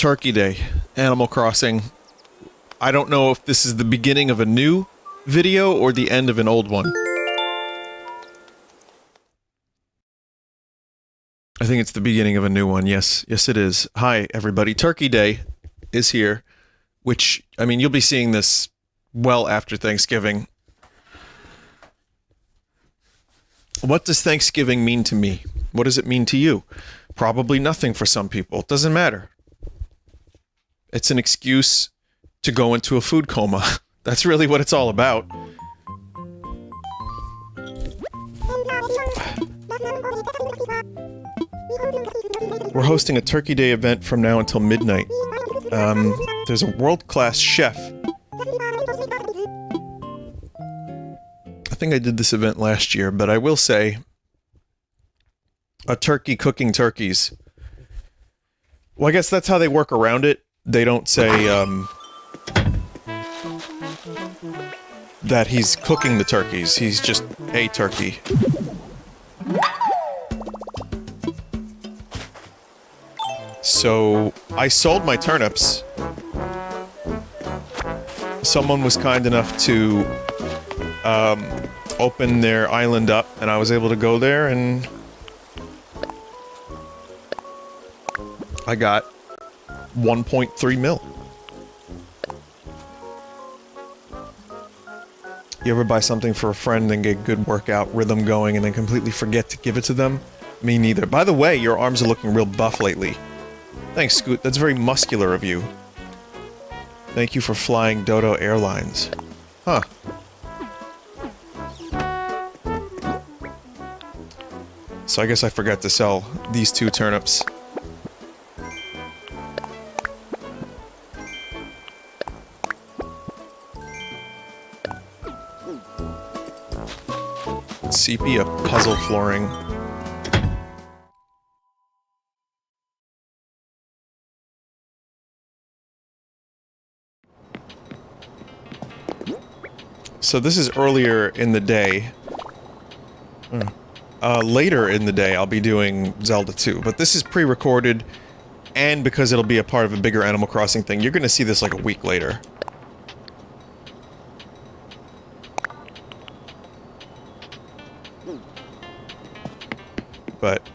Turkey Day, Animal Crossing. I don't know if this is the beginning of a new video or the end of an old one. I think it's the beginning of a new one, yes. Yes, it is. Hi, everybody. Turkey Day is here, which, I mean, you'll be seeing this well after Thanksgiving. What does Thanksgiving mean to me? What does it mean to you? Probably nothing for some people. It doesn't matter. It's an excuse to go into a food coma. That's really what it's all about. We're hosting a Turkey Day event from now until midnight. There's a world-class chef. I think I did this event last year, but I will say a turkey cooking turkeys. Well, I guess that's how they work around it. They don't say, that he's cooking the turkeys. He's just a turkey. So, I sold my turnips. Someone was kind enough to, open their island up, and I was able to go there, and I got 1.3 mil. You ever buy something for a friend and get good workout rhythm going and then completely forget to give it to them? Me neither. By the way, your arms are looking real buff lately. Thanks, Scoot. That's very muscular of you. Thank you for flying Dodo Airlines. Huh. So I guess I forgot to sell these 2 turnips. Sepia puzzle flooring. So this is earlier in the day. Later in the day I'll be doing Zelda 2, but this is pre-recorded, and because it'll be a part of a bigger Animal Crossing thing, you're gonna see this like a week later. But,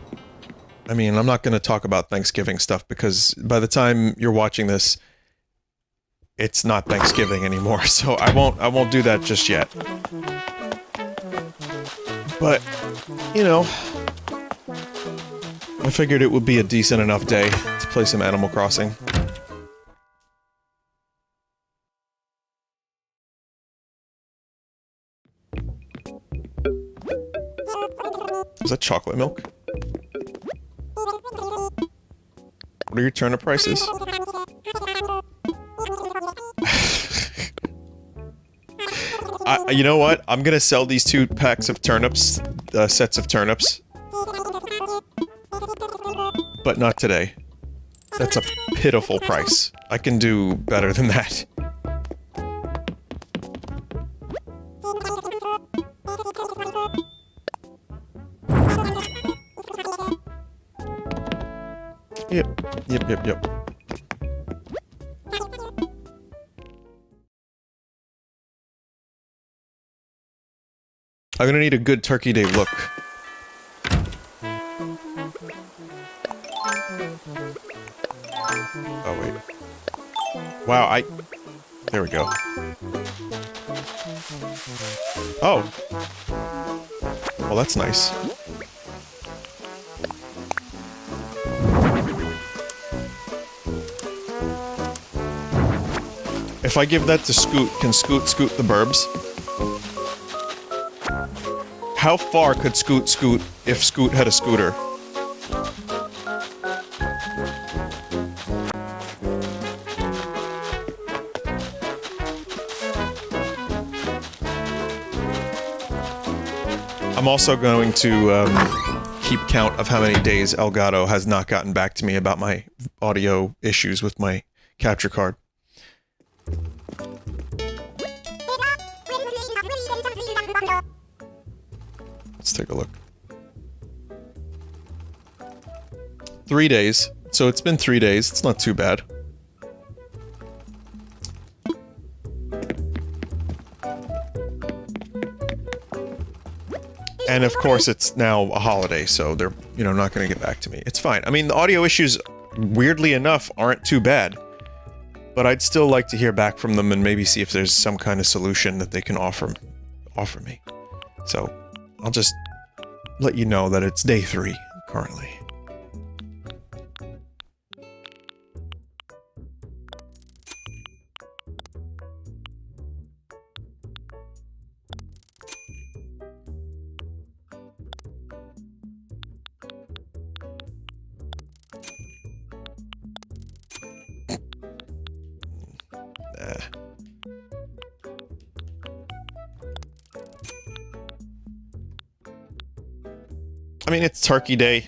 I mean, I'm not gonna talk about Thanksgiving stuff, because by the time you're watching this, it's not Thanksgiving anymore, so I won't do that just yet. But, you know, I figured it would be a decent enough day to play some Animal Crossing. Is that chocolate milk? What are your turnip prices? You know what? I'm gonna sell these 2 packs of turnips, sets of turnips. But not today. That's a pitiful price. I can do better than that. Yep. I'm gonna need a good Turkey Day look. Oh, wait. Wow, there we go. Oh! Well, that's nice. If I give that to Scoot, can Scoot scoot the burbs? How far could Scoot scoot if Scoot had a scooter? I'm also going to keep count of how many days Elgato has not gotten back to me about my audio issues with my capture card. Let's take a look. 3 days. So it's been 3 days. It's not too bad. And of course, it's now a holiday, so they're, you know, not going to get back to me. It's fine. I mean, the audio issues, weirdly enough, aren't too bad. But I'd still like to hear back from them and maybe see if there's some kind of solution that they can offer me. So, I'll just let you know that it's day 3, currently. I mean, it's Turkey Day.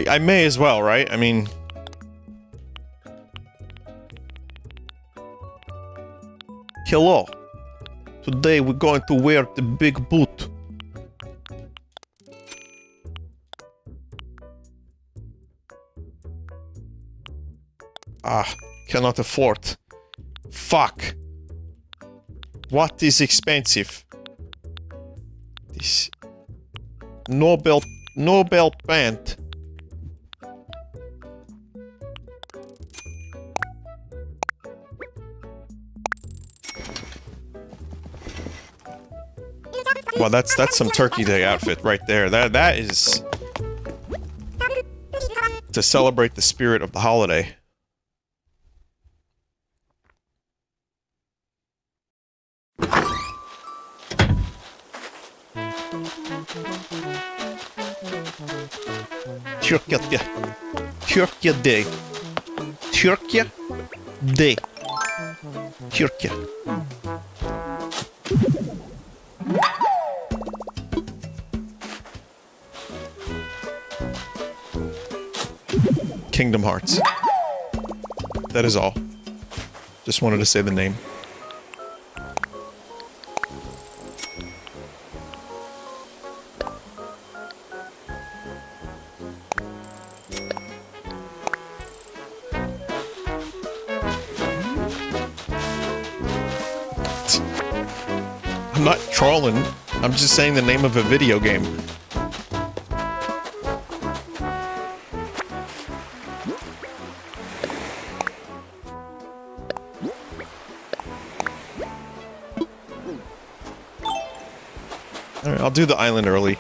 I may as well, right? I mean... Hello. Today we're going to wear the big boot. Ah, cannot afford. Fuck. What is expensive? This... Nobel pant. Well, that's some Turkey Day outfit right there. That is to celebrate the spirit of the holiday. Turkey Day. Turkey Day. Turkey Day. Turkey. Kingdom Hearts. That is all. Just wanted to say the name. I'm not trolling. I'm just saying the name of a video game. Alright, I'll do the island early.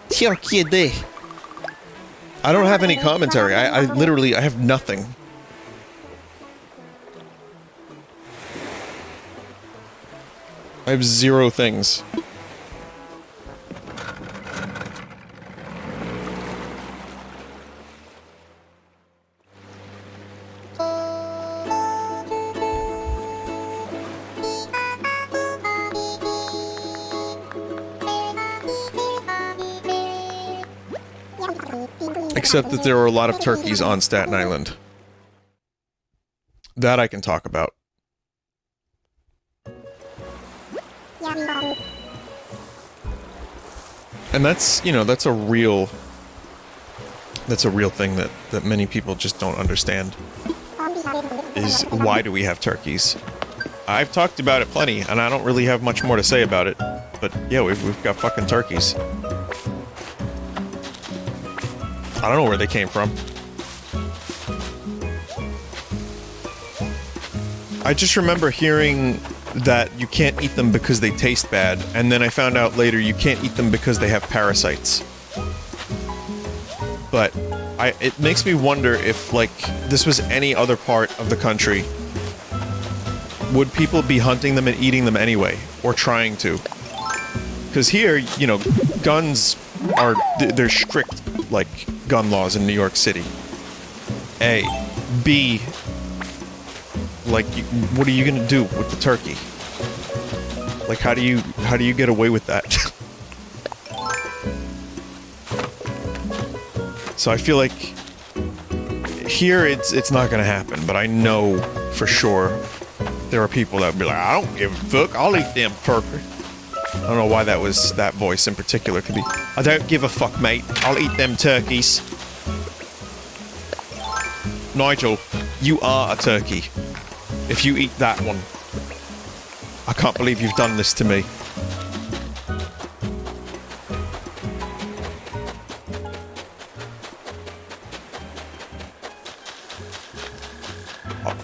Turkey Day. I don't have any commentary. I literally, I have nothing. I have 0 things. Except that there are a lot of turkeys on Staten Island. That I can talk about. And that's, you know, that's a real thing that many people just don't understand. Is why do we have turkeys? I've talked about it plenty, and I don't really have much more to say about it. But yeah, we've got fucking turkeys. I don't know where they came from. I just remember hearing that you can't eat them because they taste bad, and then I found out later you can't eat them because they have parasites. But it makes me wonder if, like, this was any other part of the country, would people be hunting them and eating them anyway, or trying to? Because here, you know, guns are, they're strict, like, gun laws in New York City. A. B. Like, what are you gonna do with the turkey? Like, how do you get away with that? So I feel like here it's not gonna happen, but I know for sure there are people that would be like, I don't give a fuck, I'll eat them turkey. I don't know why that was that voice in particular. Could be, I don't give a fuck, mate. I'll eat them turkeys. Nigel, you are a turkey. If you eat that one. I can't believe you've done this to me.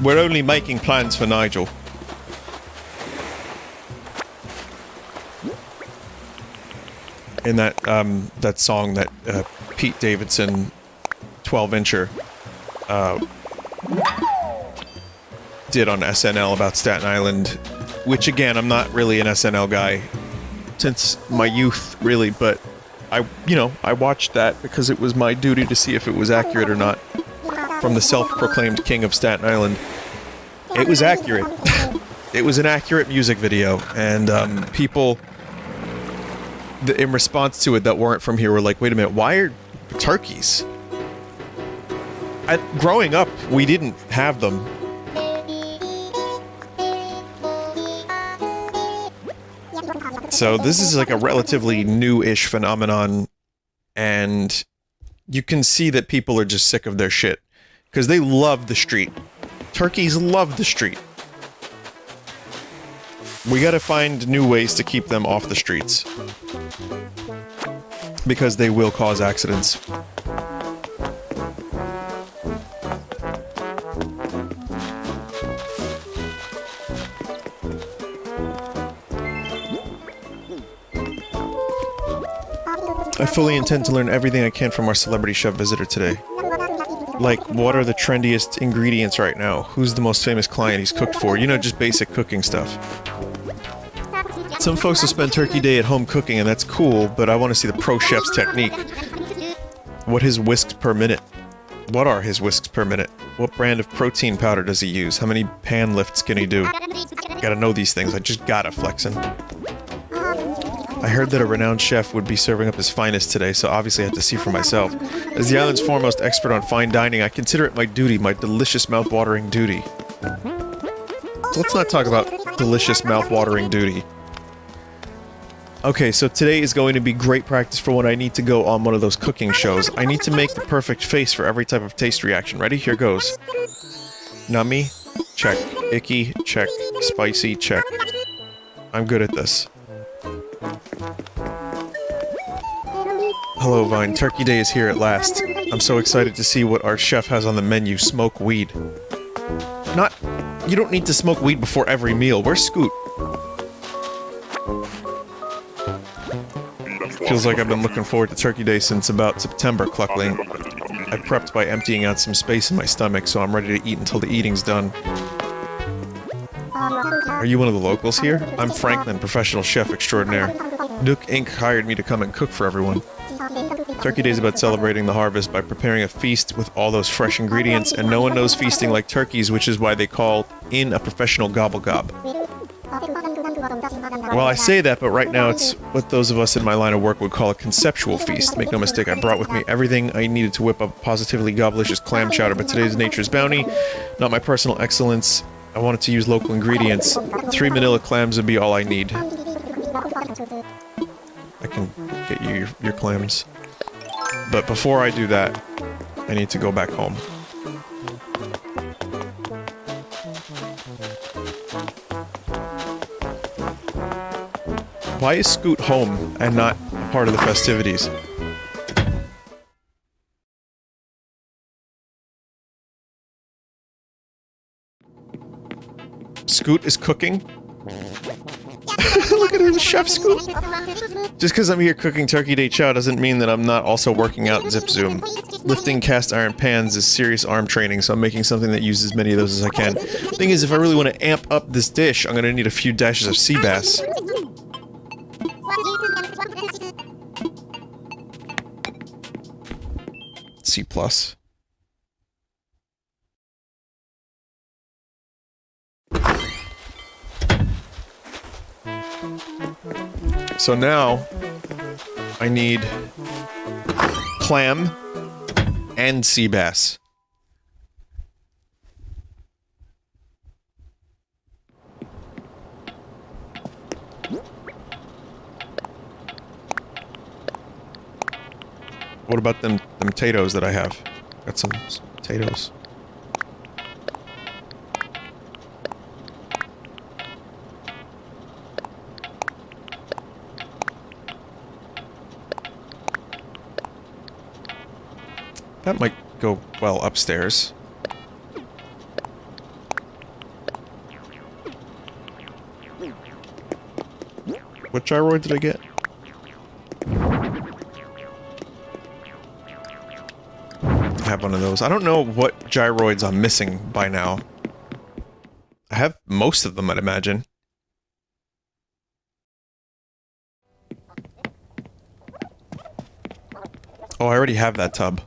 We're only making plans for Nigel. In that, that song that, Pete Davidson, 12-incher, did on SNL about Staten Island, which again, I'm not really an SNL guy since my youth, really, but I watched that because it was my duty to see if it was accurate or not. From the self-proclaimed king of Staten Island. It was accurate. It was an accurate music video, and people in response to it that weren't from here were like, wait a minute, why are turkeys? Growing up, we didn't have them. So this is like a relatively new-ish phenomenon, and you can see that people are just sick of their shit. Because they love the street. Turkeys love the street. We gotta find new ways to keep them off the streets. Because they will cause accidents. I fully intend to learn everything I can from our celebrity chef visitor today. Like, what are the trendiest ingredients right now? Who's the most famous client he's cooked for? You know, just basic cooking stuff. Some folks will spend Turkey Day at home cooking, and that's cool, but I want to see the pro chef's technique. What his whisks per minute? What are his whisks per minute? What brand of protein powder does he use? How many pan lifts can he do? Gotta know these things. I just gotta flexin'. I heard that a renowned chef would be serving up his finest today, so obviously I have to see for myself. As the island's foremost expert on fine dining, I consider it my duty, my delicious mouth-watering duty. So let's not talk about delicious mouth-watering duty. Okay, so today is going to be great practice for when I need to go on one of those cooking shows. I need to make the perfect face for every type of taste reaction. Ready? Here goes. Nummy? Check. Icky? Check. Spicy? Check. I'm good at this. Hello, Vine. Turkey Day is here at last. I'm so excited to see what our chef has on the menu. Smoke weed. Not... You don't need to smoke weed before every meal. Where's Scoot? Feels like I've been looking forward to Turkey Day since about September, Cluckling. I prepped by emptying out some space in my stomach, so I'm ready to eat until the eating's done. Are you one of the locals here? I'm Franklin, professional chef extraordinaire. Nook Inc. hired me to come and cook for everyone. Turkey Day is about celebrating the harvest by preparing a feast with all those fresh ingredients, and no one knows feasting like turkeys, which is why they call in a professional gobble gob. Well, I say that, but right now it's what those of us in my line of work would call a conceptual feast. Make no mistake, I brought with me everything I needed to whip up positively gobblicious clam chowder, but today's nature's bounty, not my personal excellence. I wanted to use local ingredients. 3 manila clams would be all I need. I can get you your clams. But before I do that, I need to go back home. Why is Scoot home and not part of the festivities? Scoot is cooking? Look at her, the chef Scoot! Just because I'm here cooking Turkey Day chow doesn't mean that I'm not also working out in Zip Zoom. Lifting cast iron pans is serious arm training, so I'm making something that uses as many of those as I can. Thing is, if I really want to amp up this dish, I'm gonna need a few dashes of sea bass. C+. So now, I need clam and sea bass. What about them potatoes that I have? Got some potatoes. That might go well upstairs. What gyroid did I get? I have one of those. I don't know what gyroids I'm missing by now. I have most of them, I'd imagine. Oh, I already have that tub.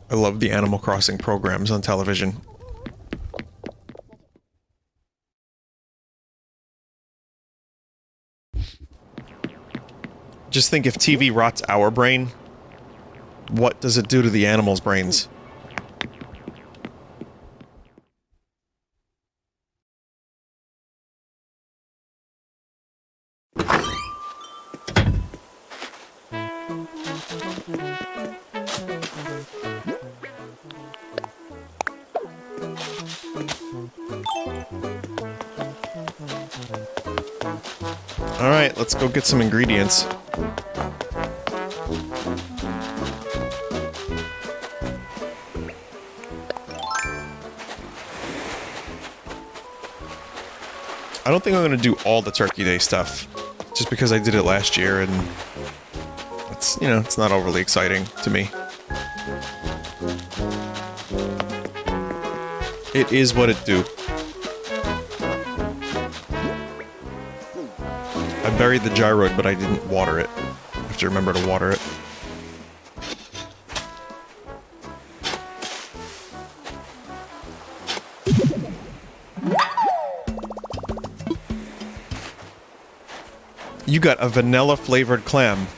I love the Animal Crossing programs on television. Just think, if TV rots our brain, what does it do to the animals' brains? Alright, let's go get some ingredients. I don't think I'm gonna do all the Turkey Day stuff, just because I did it last year and it's, you know, it's not overly exciting to me. It is what it do. I buried the gyroid, but I didn't water it. I have to remember to water it. You got a vanilla-flavored clam.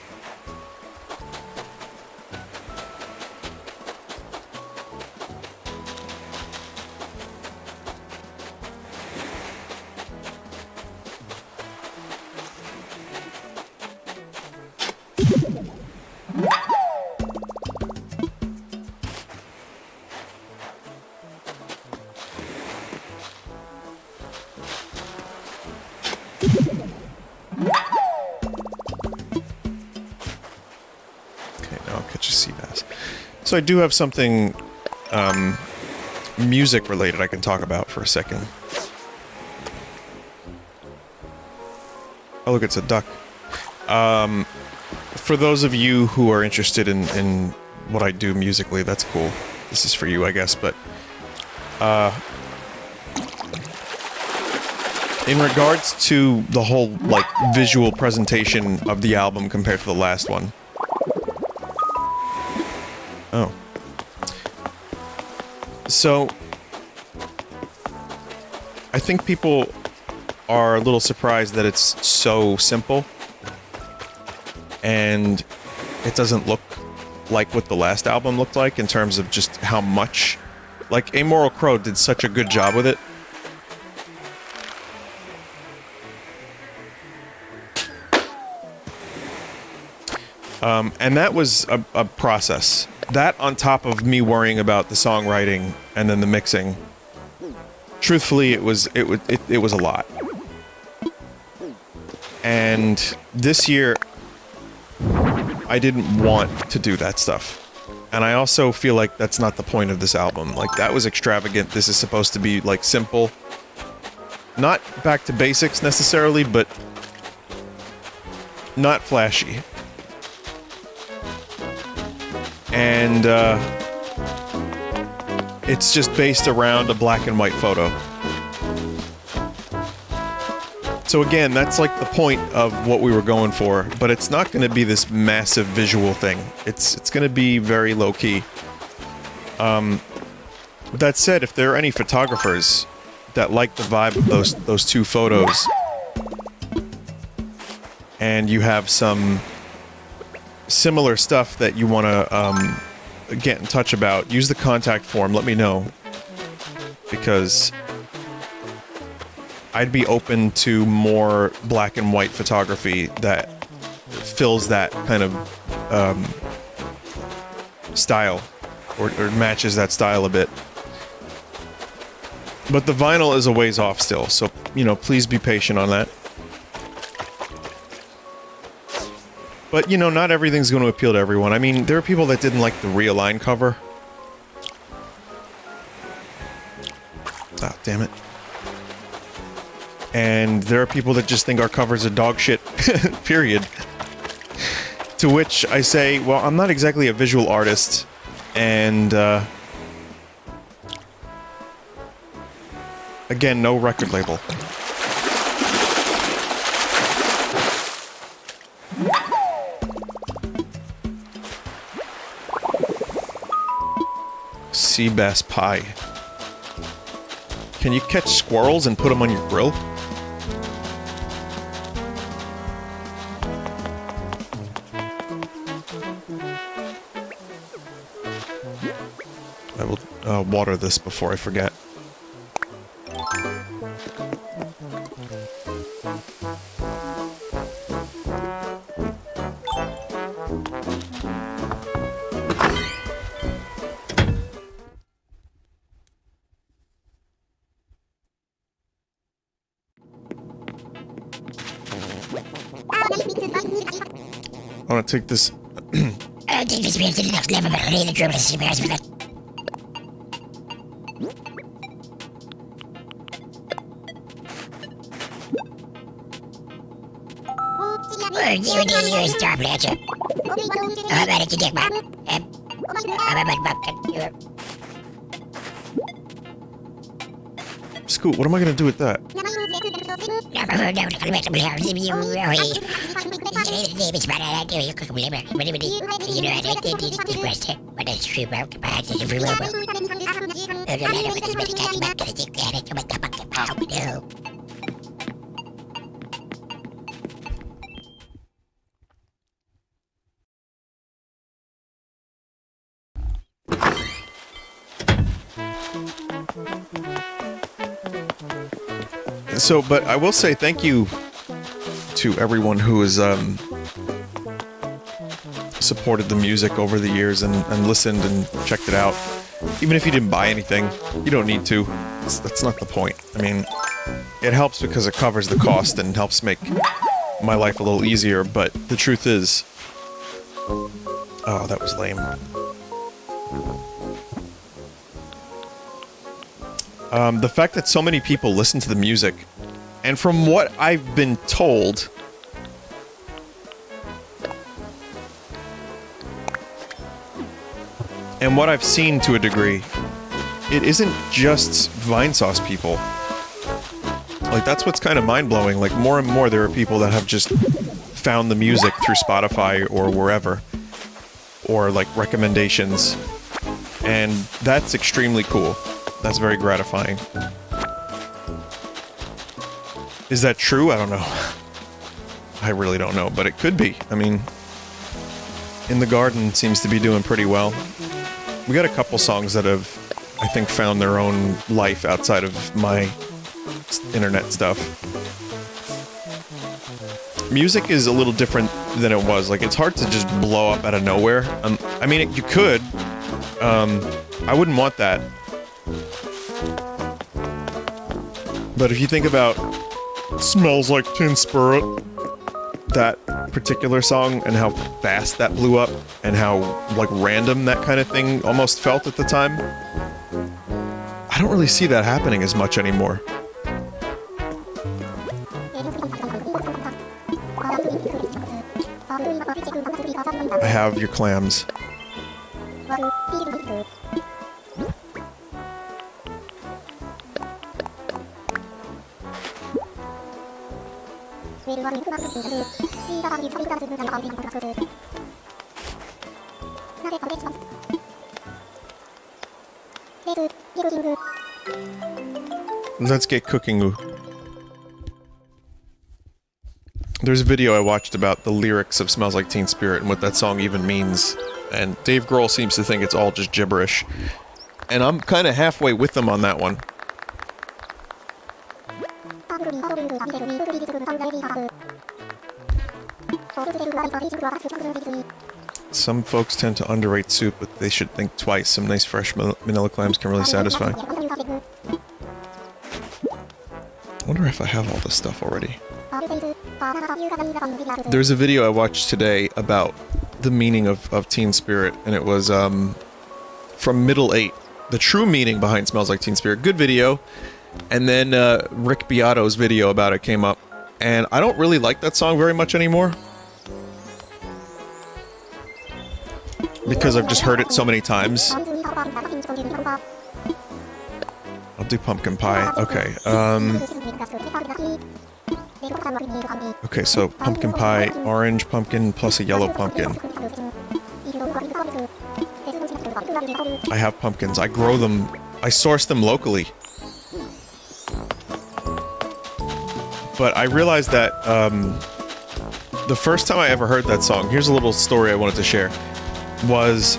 So I do have something, music-related I can talk about for a second. Oh, look, it's a duck. For those of you who are interested in what I do musically, that's cool. This is for you, I guess, but... in regards to the whole, like, visual presentation of the album compared to the last one... Oh. So, I think people are a little surprised that it's so simple, and it doesn't look like what the last album looked like in terms of just how much... Like, Amoral Crow did such a good job with it. And that was a process. That on top of me worrying about the songwriting and then the mixing. Truthfully, it was a lot. And this year, I didn't want to do that stuff. And I also feel like that's not the point of this album. Like, that was extravagant. This is supposed to be, like, simple. Not back to basics, necessarily, but not flashy. And, it's just based around a black and white photo. So again, that's like the point of what we were going for, but it's not going to be this massive visual thing. It's going to be very low-key. With that said, if there are any photographers that like the vibe of those two photos, and you have some similar stuff that you want to get in touch about, use the contact form, let me know. Because I'd be open to more black and white photography that fills that kind of style, or matches that style a bit. But the vinyl is a ways off still, so, you know, please be patient on that. But, you know, not everything's going to appeal to everyone. I mean, there are people that didn't like the Realign cover. Ah, damn it. And there are people that just think our covers are dog shit, period. To which I say, well, I'm not exactly a visual artist, and, again, no record label. Sea bass pie. Can you catch squirrels and put them on your grill? I will water this before I forget. I want to take this. Take this experience to the next level, but really the German experience with it. You star player. How about it, you dick, man? Scoot, what am I gonna do with that? So, but I will say thank you to everyone who has supported the music over the years and listened and checked it out. Even if you didn't buy anything, you don't need to. That's not the point. I mean, it helps because it covers the cost and helps make my life a little easier, but the truth is... Oh, that was lame. The fact that so many people listen to the music, and from what I've been told, and what I've seen to a degree, it isn't just Vinesauce people. Like, that's what's kind of mind-blowing. Like, more and more there are people that have just found the music through Spotify or wherever, or, like, recommendations, and that's extremely cool. That's very gratifying. Is that true? I don't know. I really don't know, but it could be. I mean, In the Garden seems to be doing pretty well. We got a couple songs that have, I think, found their own life outside of my internet stuff. Music is a little different than it was. Like, it's hard to just blow up out of nowhere. I mean, you could. I wouldn't want that. But if you think about Smells Like Teen Spirit, that particular song, and how fast that blew up, and how, like, random that kind of thing almost felt at the time, I don't really see that happening as much anymore. I have your clams. Let's get cooking. There's a video I watched about the lyrics of Smells Like Teen Spirit and what that song even means. And Dave Grohl seems to think it's all just gibberish. And I'm kind of halfway with them on that one. Some folks tend to underrate soup, but they should think twice. Some nice fresh manila clams can really satisfy. I wonder if I have all this stuff already. There's a video I watched today about the meaning of Teen Spirit, and it was from Middle 8. The true meaning behind Smells Like Teen Spirit. Good video. And then Rick Beato's video about it came up. And I don't really like that song very much anymore. Because I've just heard it so many times. I'll do pumpkin pie. Okay, okay, so pumpkin pie, orange pumpkin plus a yellow pumpkin. I have pumpkins. I grow them. I source them locally. But I realized that the first time I ever heard that song, here's a little story I wanted to share, was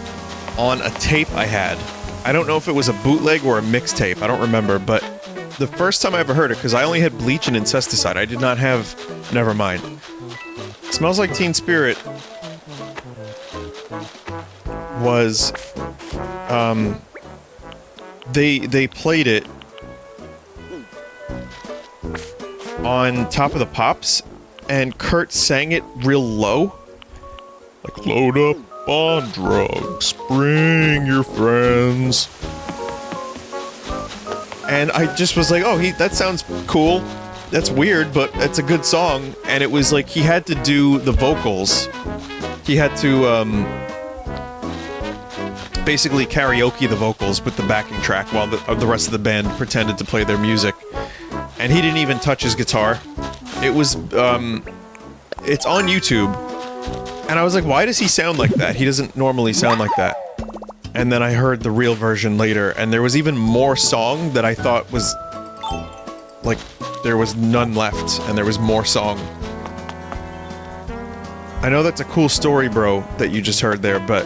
on a tape I had. I don't know if it was a bootleg or a mixtape, I don't remember, but the first time I ever heard it, because I only had Bleach and Incesticide, I did not have Nevermind. Smells Like Teen Spirit was, they played it on Top of the Pops, and Kurt sang it real low. Like, load up on drugs, bring your friends. And I just was like, oh, that sounds cool. That's weird, but it's a good song. And it was like, he had to do the vocals. He had to, basically karaoke the vocals with the backing track while the rest of the band pretended to play their music. And he didn't even touch his guitar. It was, it's on YouTube. And I was like, why does he sound like that? He doesn't normally sound like that. And then I heard the real version later, and there was even more song that I thought was... like, there was none left, and there was more song. I know that's a cool story, bro, that you just heard there, but...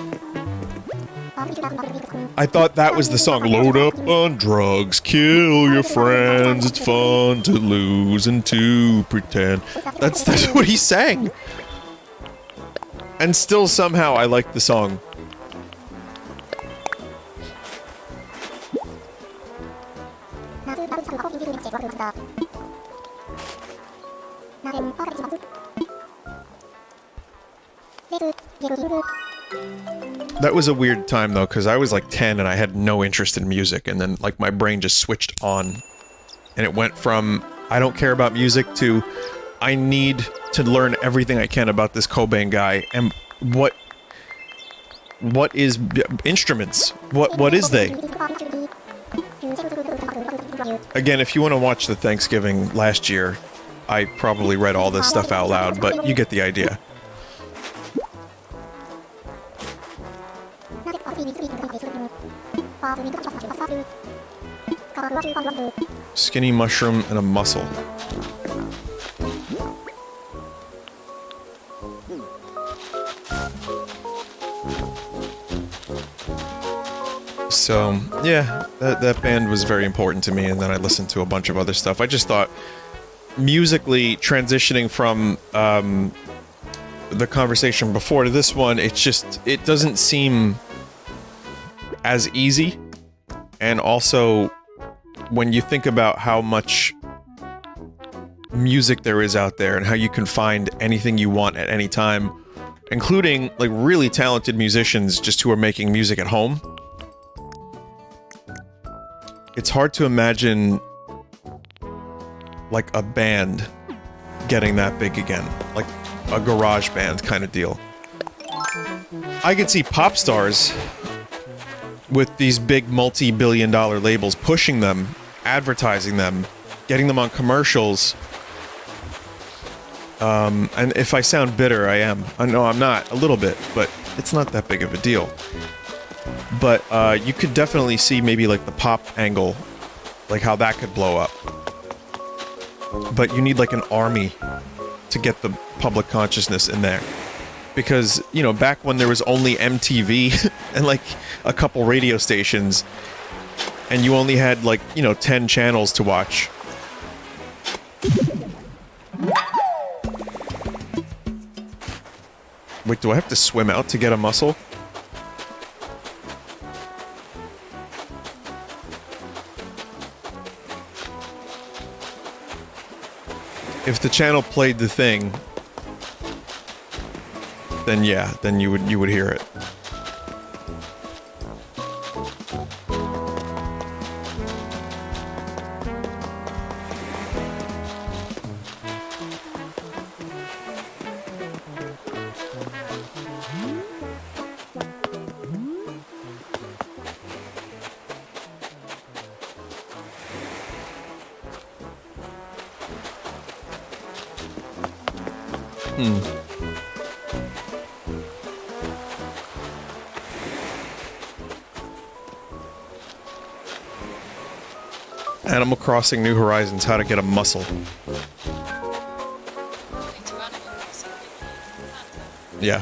I thought that was the song. Load up on drugs, kill your friends, it's fun to lose and to pretend. That's what he sang! And still somehow I like the song. That was a weird time though, because I was like 10 and I had no interest in music, and then like my brain just switched on. And it went from, I don't care about music, to I need to learn everything I can about this Cobain guy, and what is instruments? What is they? Again, if you want to watch the Thanksgiving last year, I probably read all this stuff out loud, but you get the idea. Skinny mushroom and a mussel. So, yeah, that band was very important to me, and then I listened to a bunch of other stuff. I just thought, musically, transitioning from the conversation before to this one, it doesn't seem as easy. And also, when you think about how much music there is out there, and how you can find anything you want at any time, including, like, really talented musicians just who are making music at home, it's hard to imagine, like, a band getting that big again. Like, a garage band kind of deal. I could see pop stars with these big multi-billion-dollar labels pushing them, advertising them, getting them on commercials. And if I sound bitter, I am. I know I'm not, a little bit, but it's not that big of a deal. But you could definitely see maybe like the pop angle, like how that could blow up. But you need like an army to get the public consciousness in there. Because, you know, back when there was only MTV and, like, a couple radio stations, and you only had, like, you know, 10 channels to watch. Wait, do I have to swim out to get a mussel? If the channel played the thing, then yeah, then you would hear it. Animal Crossing New Horizons, how to get a mussel. Yeah.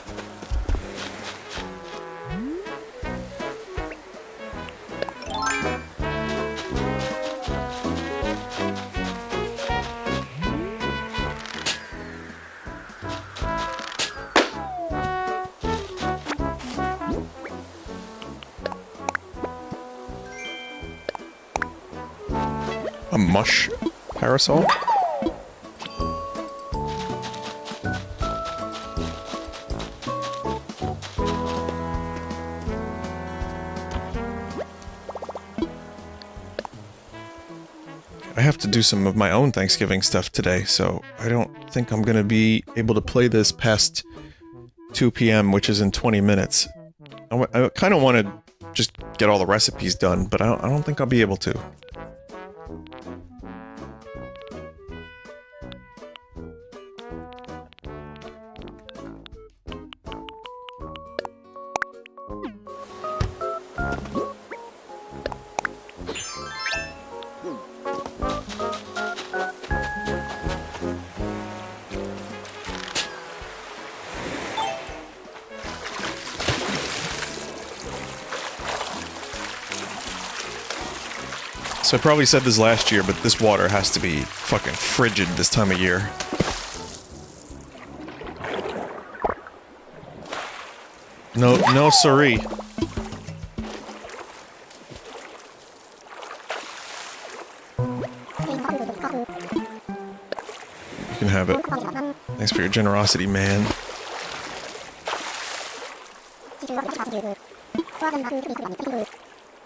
A mush parasol? I have to do some of my own Thanksgiving stuff today, so I don't think I'm gonna be able to play this past 2 p.m., which is in 20 minutes. I kind of want to just get all the recipes done, but I don't think I'll be able to. So I probably said this last year, but this water has to be fucking frigid this time of year. No siree. You can have it. Thanks for your generosity, man.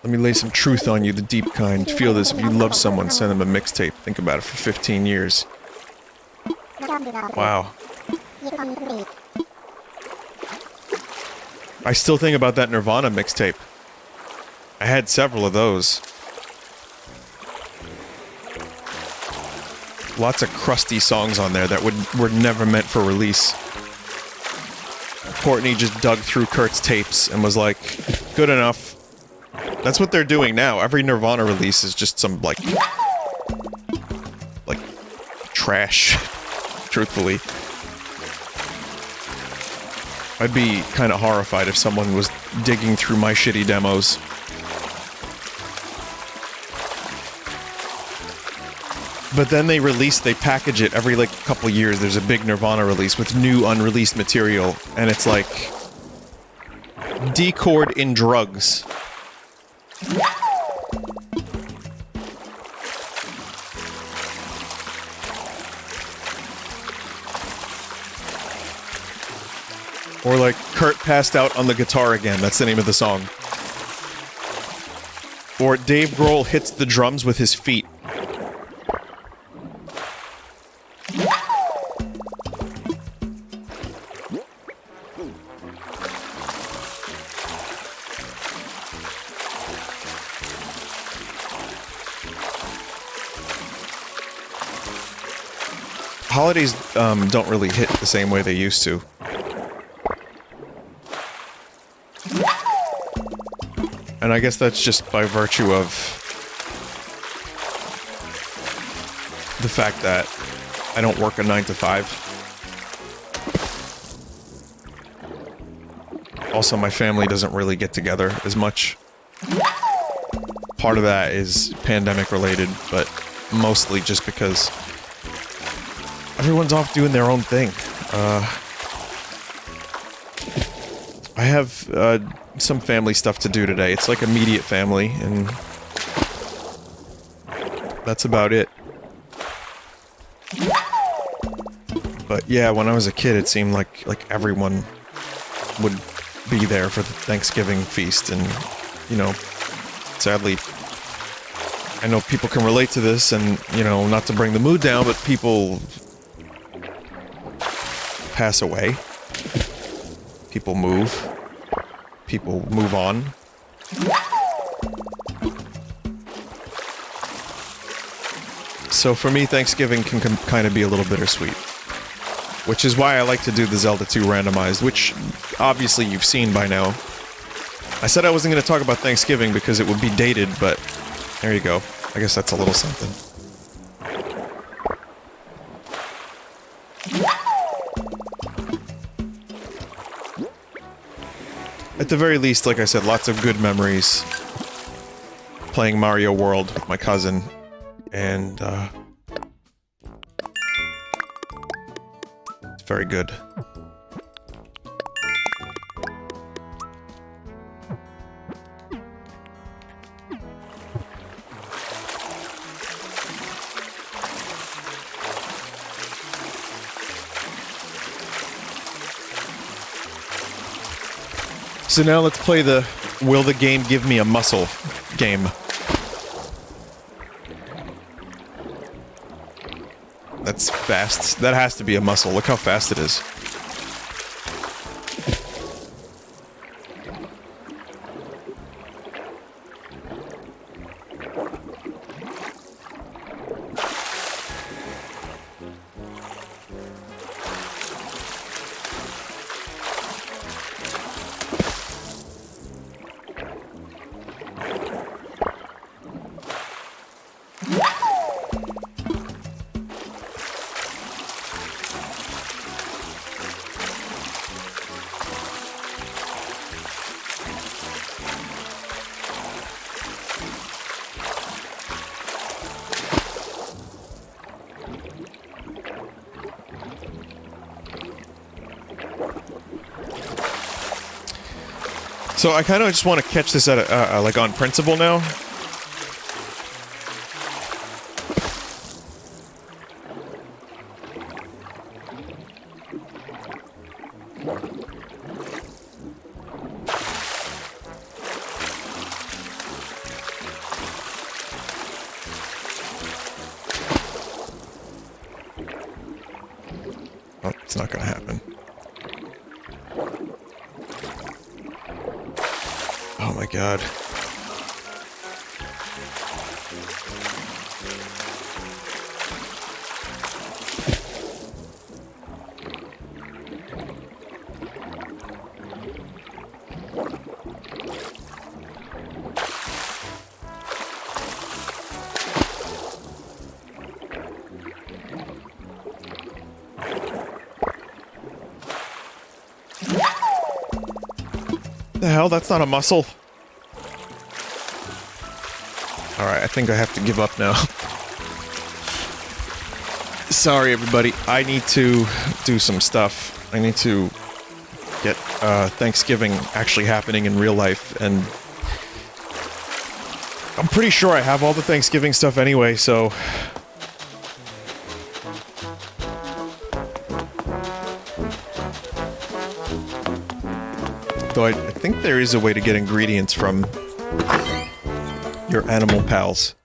Let me lay some truth on you, the deep kind. Feel this: if you love someone, send them a mixtape. Think about it for 15 years. Wow. I still think about that Nirvana mixtape. I had several of those. Lots of crusty songs on there that were never meant for release. Courtney just dug through Kurt's tapes and was like, good enough. That's what they're doing now. Every Nirvana release is just some, like trash, truthfully. I'd be kind of horrified if someone was digging through my shitty demos. But then they package it every, like, couple years. There's a big Nirvana release with new unreleased material, and it's like D-chord in drugs. Or like, Kurt passed out on the guitar again. That's the name of the song. Or Dave Grohl hits the drums with his feet. Holidays don't really hit the same way they used to. And I guess that's just by virtue of the fact that I don't work a 9 to 5. Also, my family doesn't really get together as much. Part of that is pandemic related, but mostly just because everyone's off doing their own thing. I have some family stuff to do today. It's like immediate family, and that's about it. But yeah, when I was a kid, it seemed like everyone would be there for the Thanksgiving feast, and, you know, sadly, I know people can relate to this, and, you know, not to bring the mood down, but people pass away. People move. People move on. So for me, Thanksgiving can kind of be a little bittersweet. Which is why I like to do the Zelda 2 randomized, which obviously you've seen by now. I said I wasn't going to talk about Thanksgiving because it would be dated, but there you go. I guess that's a little something. At the very least, like I said, lots of good memories. Playing Mario World with my cousin, and it's very good. So now let's play the Will the Game Give Me a Muscle game. That's fast. That has to be a muscle. Look how fast it is. So I kind of just want to catch this at a, like on principle now. Oh, it's not gonna happen. Oh my god. The hell? That's not a muscle. Alright, I think I have to give up now. Sorry, everybody. I need to do some stuff. I need to get Thanksgiving actually happening in real life, and I'm pretty sure I have all the Thanksgiving stuff anyway, so... Though I think there is a way to get ingredients from your animal pals.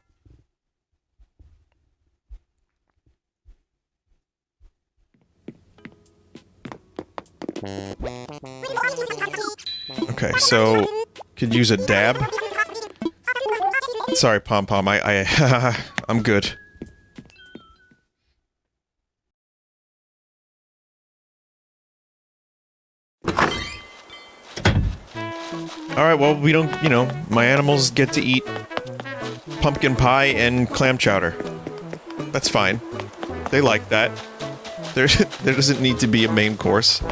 Okay, so could use a dab. Sorry, Pom Pom. I'm good. Alright, well, we don't, you know, my animals get to eat pumpkin pie and clam chowder. That's fine. They like that. There doesn't need to be a main course.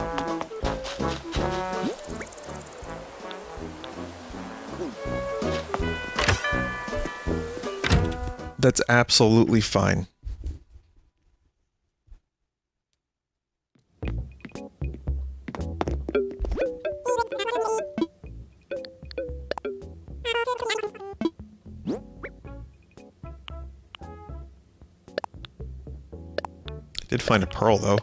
That's absolutely fine. I did find a pearl, though.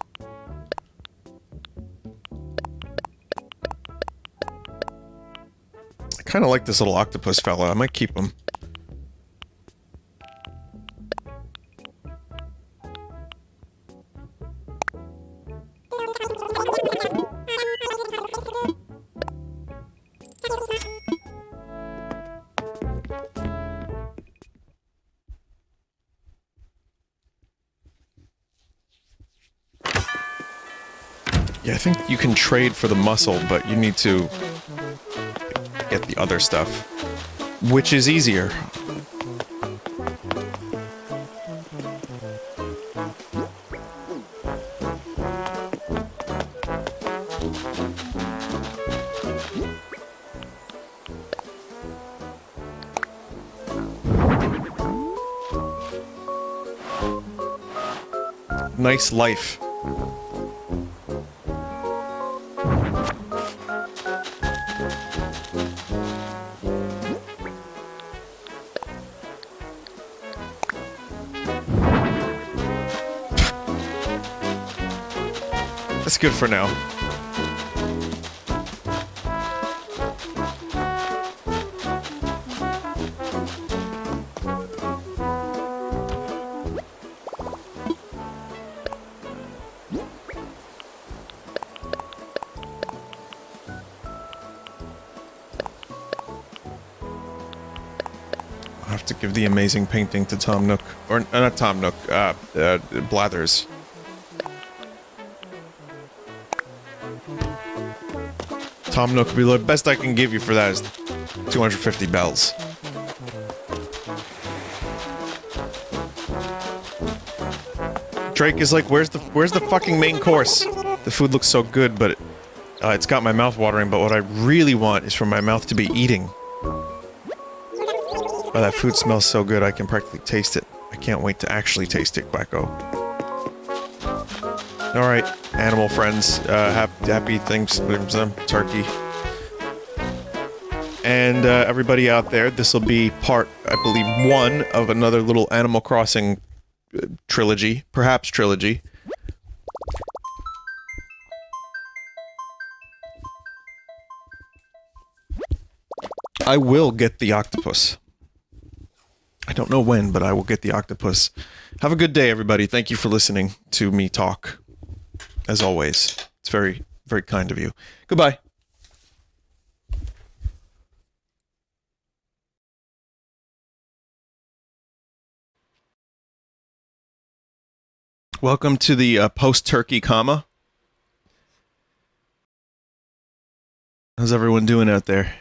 I kind of like this little octopus fella. I might keep him. Yeah, I think you can trade for the mussel, but you need to get the other stuff, which is easier. Nice life. That's good for now. I'll have to give the amazing painting to Tom Nook. Or, not Tom Nook, Blathers. Tom Nook will be the best I can give you for that is 250 bells. Drake is like, where's the fucking main course? The food looks so good, but it's got my mouth watering, but what I really want is for my mouth to be eating. Oh, that food smells so good, I can practically taste it. I can't wait to actually taste it, Quacko. Alright, animal friends, happy Thanksgiving, turkey. And everybody out there, this will be part, I believe, 1 of another little Animal Crossing trilogy, perhaps trilogy. I will get the octopus. I don't know when, but I will get the octopus. Have a good day, everybody. Thank you for listening to me talk. As always. It's very, very kind of you. Goodbye. Welcome to the post-turkey comma. How's everyone doing out there?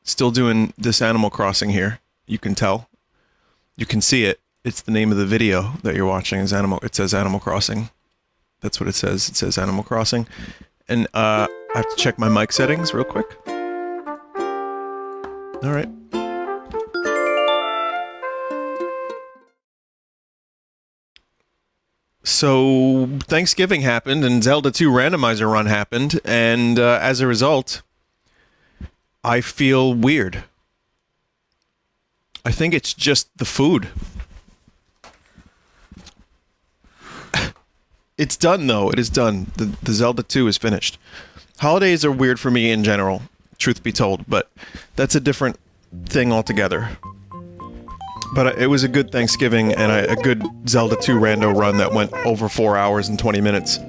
Still doing this Animal Crossing here. You can tell. You can see it. It's the name of the video that you're watching. It says Animal Crossing. That's what it says. It says Animal Crossing. And I have to check my mic settings real quick. Alright. So, Thanksgiving happened, and Zelda 2 Randomizer Run happened, and as a result, I feel weird. I think it's just the food. It's done, though. It is done. The Zelda 2 is finished. Holidays are weird for me in general, truth be told, but that's a different thing altogether. But it was a good Thanksgiving and a good Zelda 2 rando run that went over 4 hours and 20 minutes.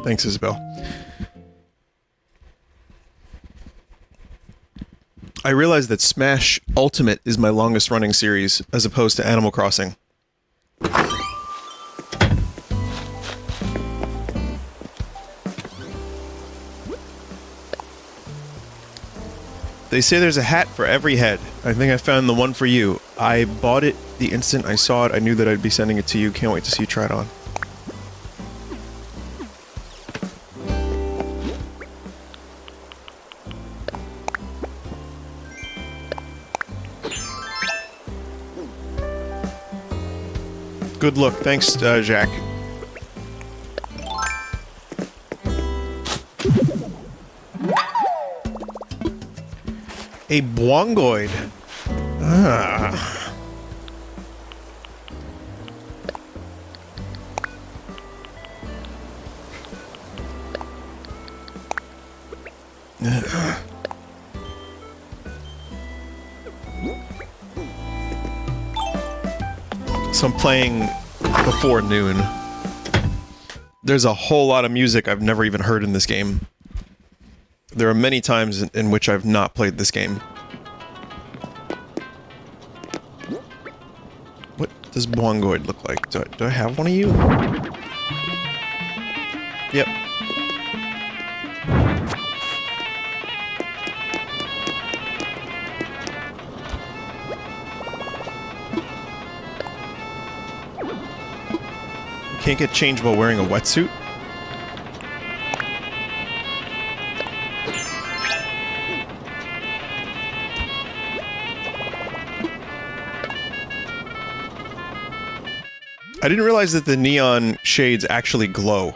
Thanks, Isabel. I realized that Smash Ultimate is my longest running series as opposed to Animal Crossing. They say there's a hat for every head. I think I found the one for you. I bought it the instant I saw it. I knew that I'd be sending it to you. Can't wait to see you try it on. Good look. Thanks, Jack. A Bwongoid. Ah. So I'm playing before noon. There's a whole lot of music I've never even heard in this game. There are many times in which I've not played this game. What does Bwongoid look like? Do I have one of you? Yep. Can't get changed while wearing a wetsuit? I didn't realize that the neon shades actually glow.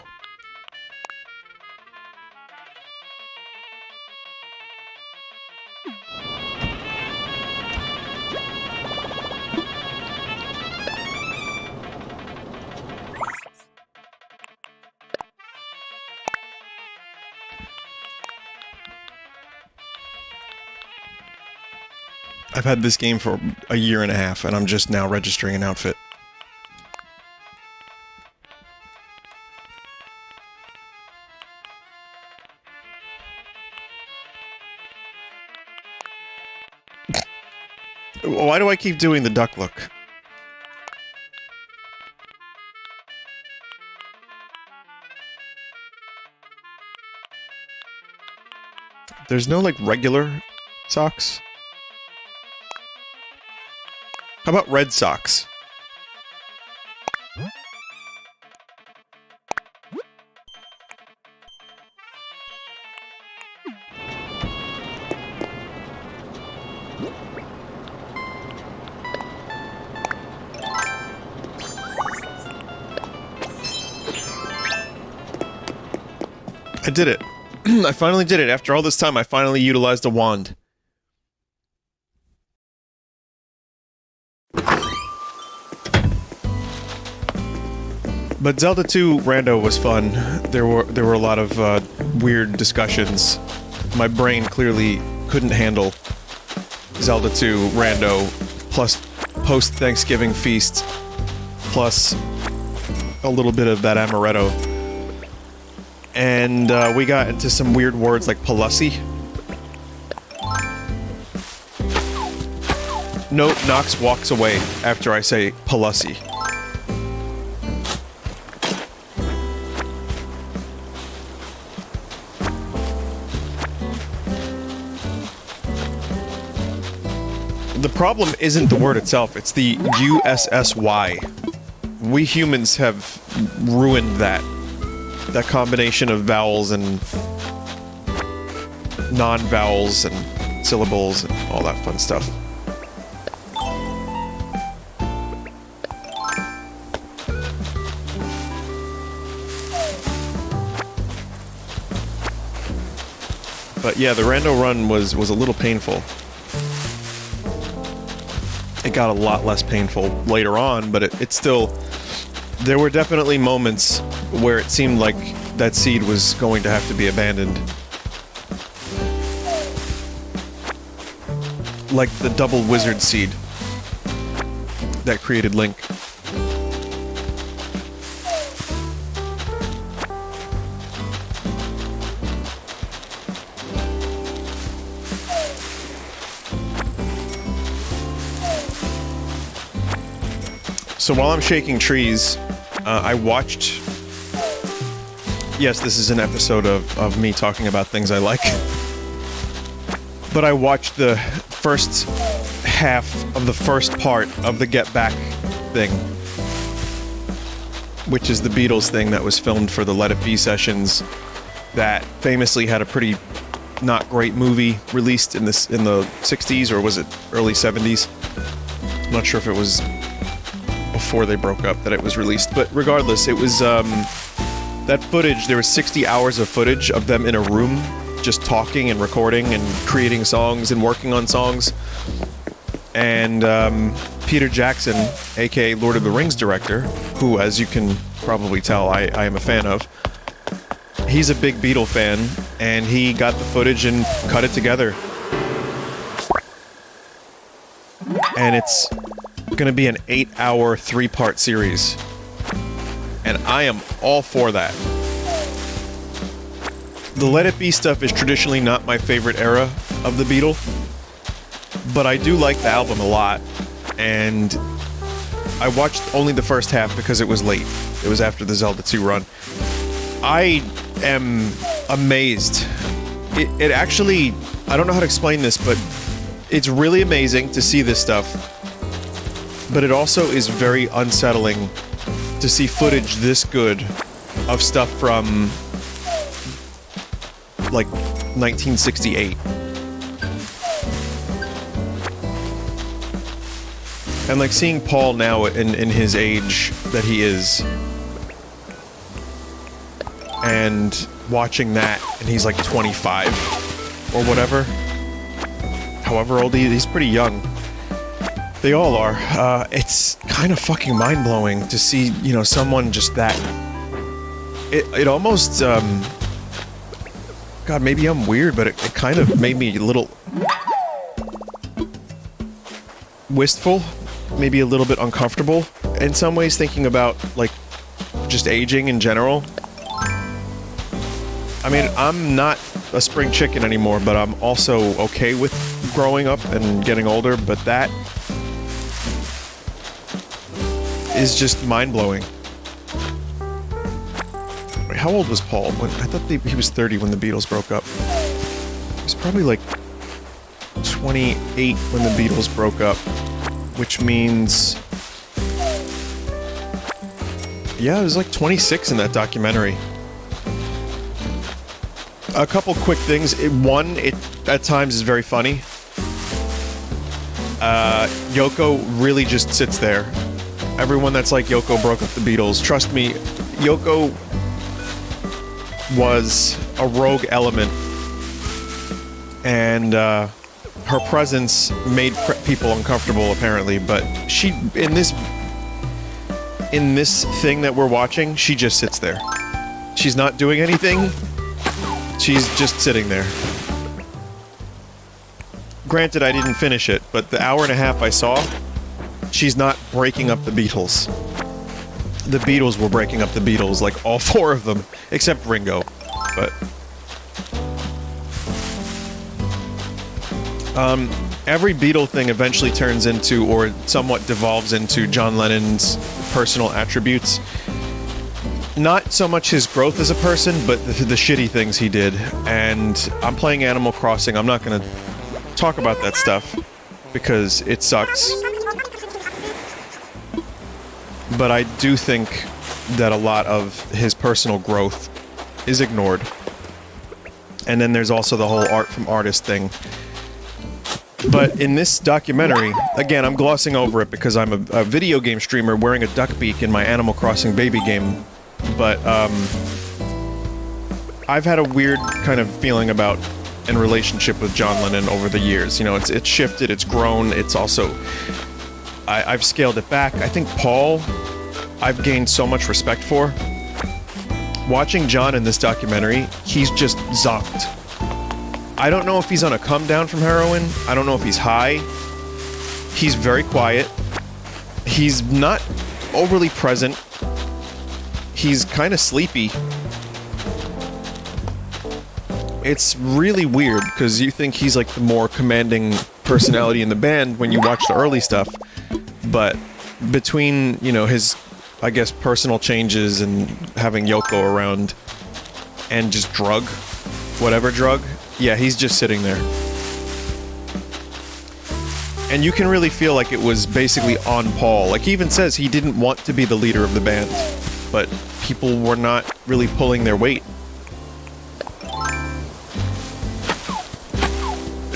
I've had this game for a year and a half, and I'm just now registering an outfit. Why do I keep doing the duck look? There's no, like, regular socks? How about red socks? I did it. I finally did it. After all this time, I finally utilized a wand. But Zelda 2 Rando was fun. There were a lot of weird discussions. My brain clearly couldn't handle Zelda 2 Rando, plus post-Thanksgiving feast, plus a little bit of that amaretto. And we got into some weird words like Palussi. Note, Nox walks away after I say Palussi. The problem isn't the word itself, it's the USSY. We humans have ruined that. That combination of vowels and non-vowels and syllables and all that fun stuff. But yeah, the rando run was a little painful. It got a lot less painful later on, but it still... There were definitely moments where it seemed like that seed was going to have to be abandoned. Like the double wizard seed that created Link. So while I'm shaking trees, I watched... Yes, this is an episode of me talking about things I like. But I watched the first half of the first part of the Get Back thing. Which is the Beatles thing that was filmed for the Let It Be sessions that famously had a pretty not great movie released in the 60s, or was it early 70s? I'm not sure if it was before they broke up that it was released. But regardless, it was, that footage, there was 60 hours of footage of them in a room just talking and recording and creating songs and working on songs. And Peter Jackson, aka Lord of the Rings director, who, as you can probably tell, I am a fan of, he's a big Beatle fan, and he got the footage and cut it together. And it's gonna be an 8-hour, 3-part series. And I am all for that. The Let It Be stuff is traditionally not my favorite era of the Beatles, but I do like the album a lot, and I watched only the first half because it was late. It was after the Zelda 2 run. I am amazed. It actually, I don't know how to explain this, but it's really amazing to see this stuff, but it also is very unsettling to see footage this good of stuff from like 1968. And like seeing Paul now in his age that he is, and watching that, and he's like 25 or whatever, however old he's pretty young. They all are. It's kind of fucking mind-blowing to see, you know, someone just that. It almost, God, maybe I'm weird, but it kind of made me a little wistful, maybe a little bit uncomfortable in some ways, thinking about, like, just aging in general. I mean, I'm not a spring chicken anymore, but I'm also okay with growing up and getting older, but that is just mind-blowing. Wait, how old was Paul? I thought he was 30 when the Beatles broke up. He was probably like 28 when the Beatles broke up, which means... yeah, it was like 26 in that documentary. A couple quick things. One, it at times is very funny. Yoko really just sits there. Everyone that's like, Yoko broke up the Beatles, trust me, Yoko was a rogue element, and her presence made people uncomfortable apparently, but she, in this thing that we're watching, she just sits there. She's not doing anything. She's just sitting there. Granted, I didn't finish it, but the hour and a half I saw, she's not breaking up the Beatles. The Beatles were breaking up the Beatles, like all 4 of them, except Ringo. But every Beatle thing eventually turns into, or somewhat devolves into, John Lennon's personal attributes. Not so much his growth as a person, but the shitty things he did. And I'm playing Animal Crossing. I'm not gonna talk about that stuff because it sucks. But I do think that a lot of his personal growth is ignored. And then there's also the whole art from artist thing. But in this documentary, again, I'm glossing over it because I'm a video game streamer wearing a duck beak in my Animal Crossing baby game. But I've had a weird kind of feeling about in relationship with John Lennon over the years. You know, it's shifted, it's grown, it's also... I've scaled it back. I think Paul, I've gained so much respect for. Watching John in this documentary, he's just zonked. I don't know if he's on a come down from heroin. I don't know if he's high. He's very quiet. He's not overly present. He's kind of sleepy. It's really weird, because you think he's like the more commanding personality in the band when you watch the early stuff. But between, you know, his, I guess, personal changes and having Yoko around and just drug, whatever drug, yeah, he's just sitting there. And you can really feel like it was basically on Paul. Like, he even says he didn't want to be the leader of the band, but people were not really pulling their weight.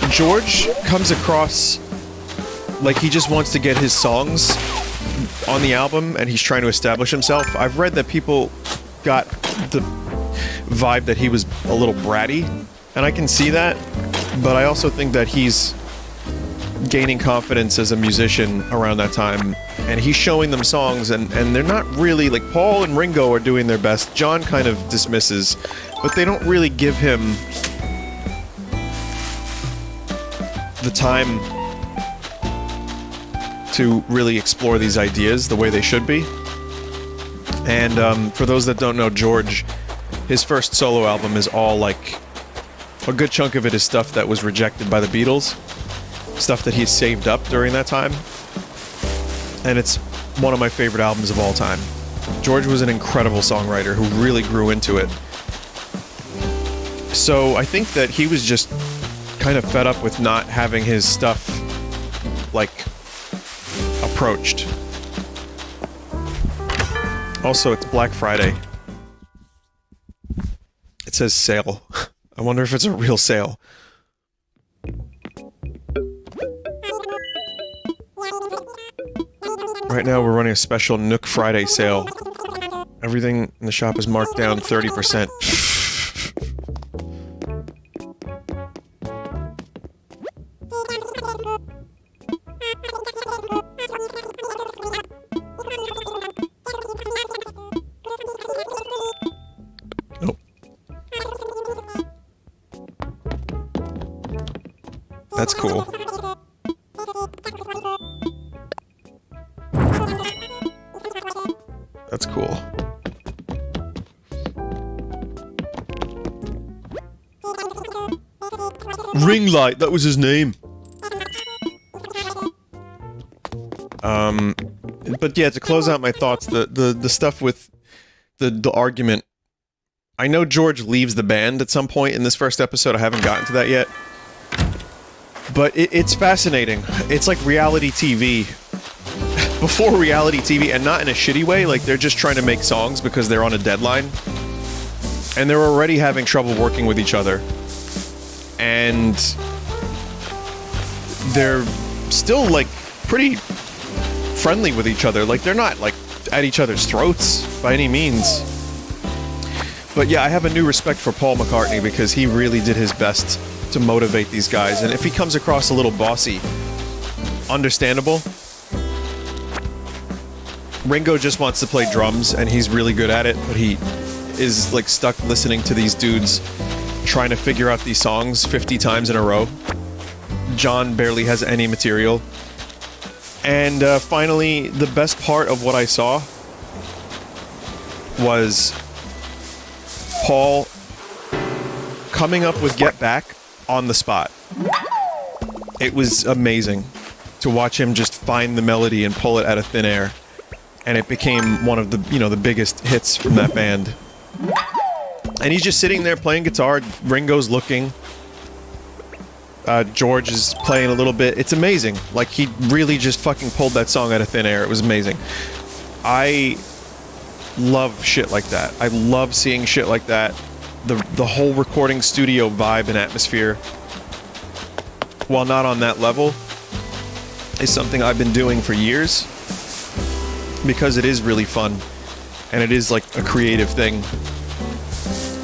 George comes across like he just wants to get his songs on the album and he's trying to establish himself. I've read that people got the vibe that he was a little bratty, and I can see that, but I also think that he's gaining confidence as a musician around that time, and he's showing them songs, and they're not really, like, Paul and Ringo are doing their best. John kind of dismisses, but they don't really give him the time to really explore these ideas the way they should be. And for those that don't know George, his first solo album is all, like, a good chunk of it is stuff that was rejected by the Beatles, stuff that he saved up during that time, and it's one of my favorite albums of all time. George was an incredible songwriter who really grew into it. So I think that he was just kind of fed up with not having his stuff, like, approached. Also, it's Black Friday. It says sale. I wonder if it's a real sale. Right now we're running a special Nook Friday sale. Everything in the shop is marked down 30%. Nope. That's cool. That's cool. Ring Light, that was his name. But yeah, to close out my thoughts, the stuff with the argument. I know George leaves the band at some point in this first episode. I haven't gotten to that yet. But it's fascinating. It's like reality TV. Before reality TV, and not in a shitty way, like they're just trying to make songs because they're on a deadline. And they're already having trouble working with each other. And they're still, like, pretty friendly with each other. Like, they're not, like, at each other's throats by any means. But yeah, I have a new respect for Paul McCartney because he really did his best to motivate these guys. And if he comes across a little bossy, understandable. Ringo just wants to play drums, and he's really good at it, but he is, like, stuck listening to these dudes trying to figure out these songs 50 times in a row. John barely has any material. And finally, the best part of what I saw was Paul coming up with Get Back on the spot. It was amazing to watch him just find the melody and pull it out of thin air. And it became one of the, you know, the biggest hits from that band. And he's just sitting there playing guitar. Ringo's looking. George is playing a little bit. It's amazing. Like, he really just fucking pulled that song out of thin air. It was amazing. I love shit like that. I love seeing shit like that. The whole recording studio vibe and atmosphere, while not on that level, is something I've been doing for years. Because it is really fun, and it is like a creative thing,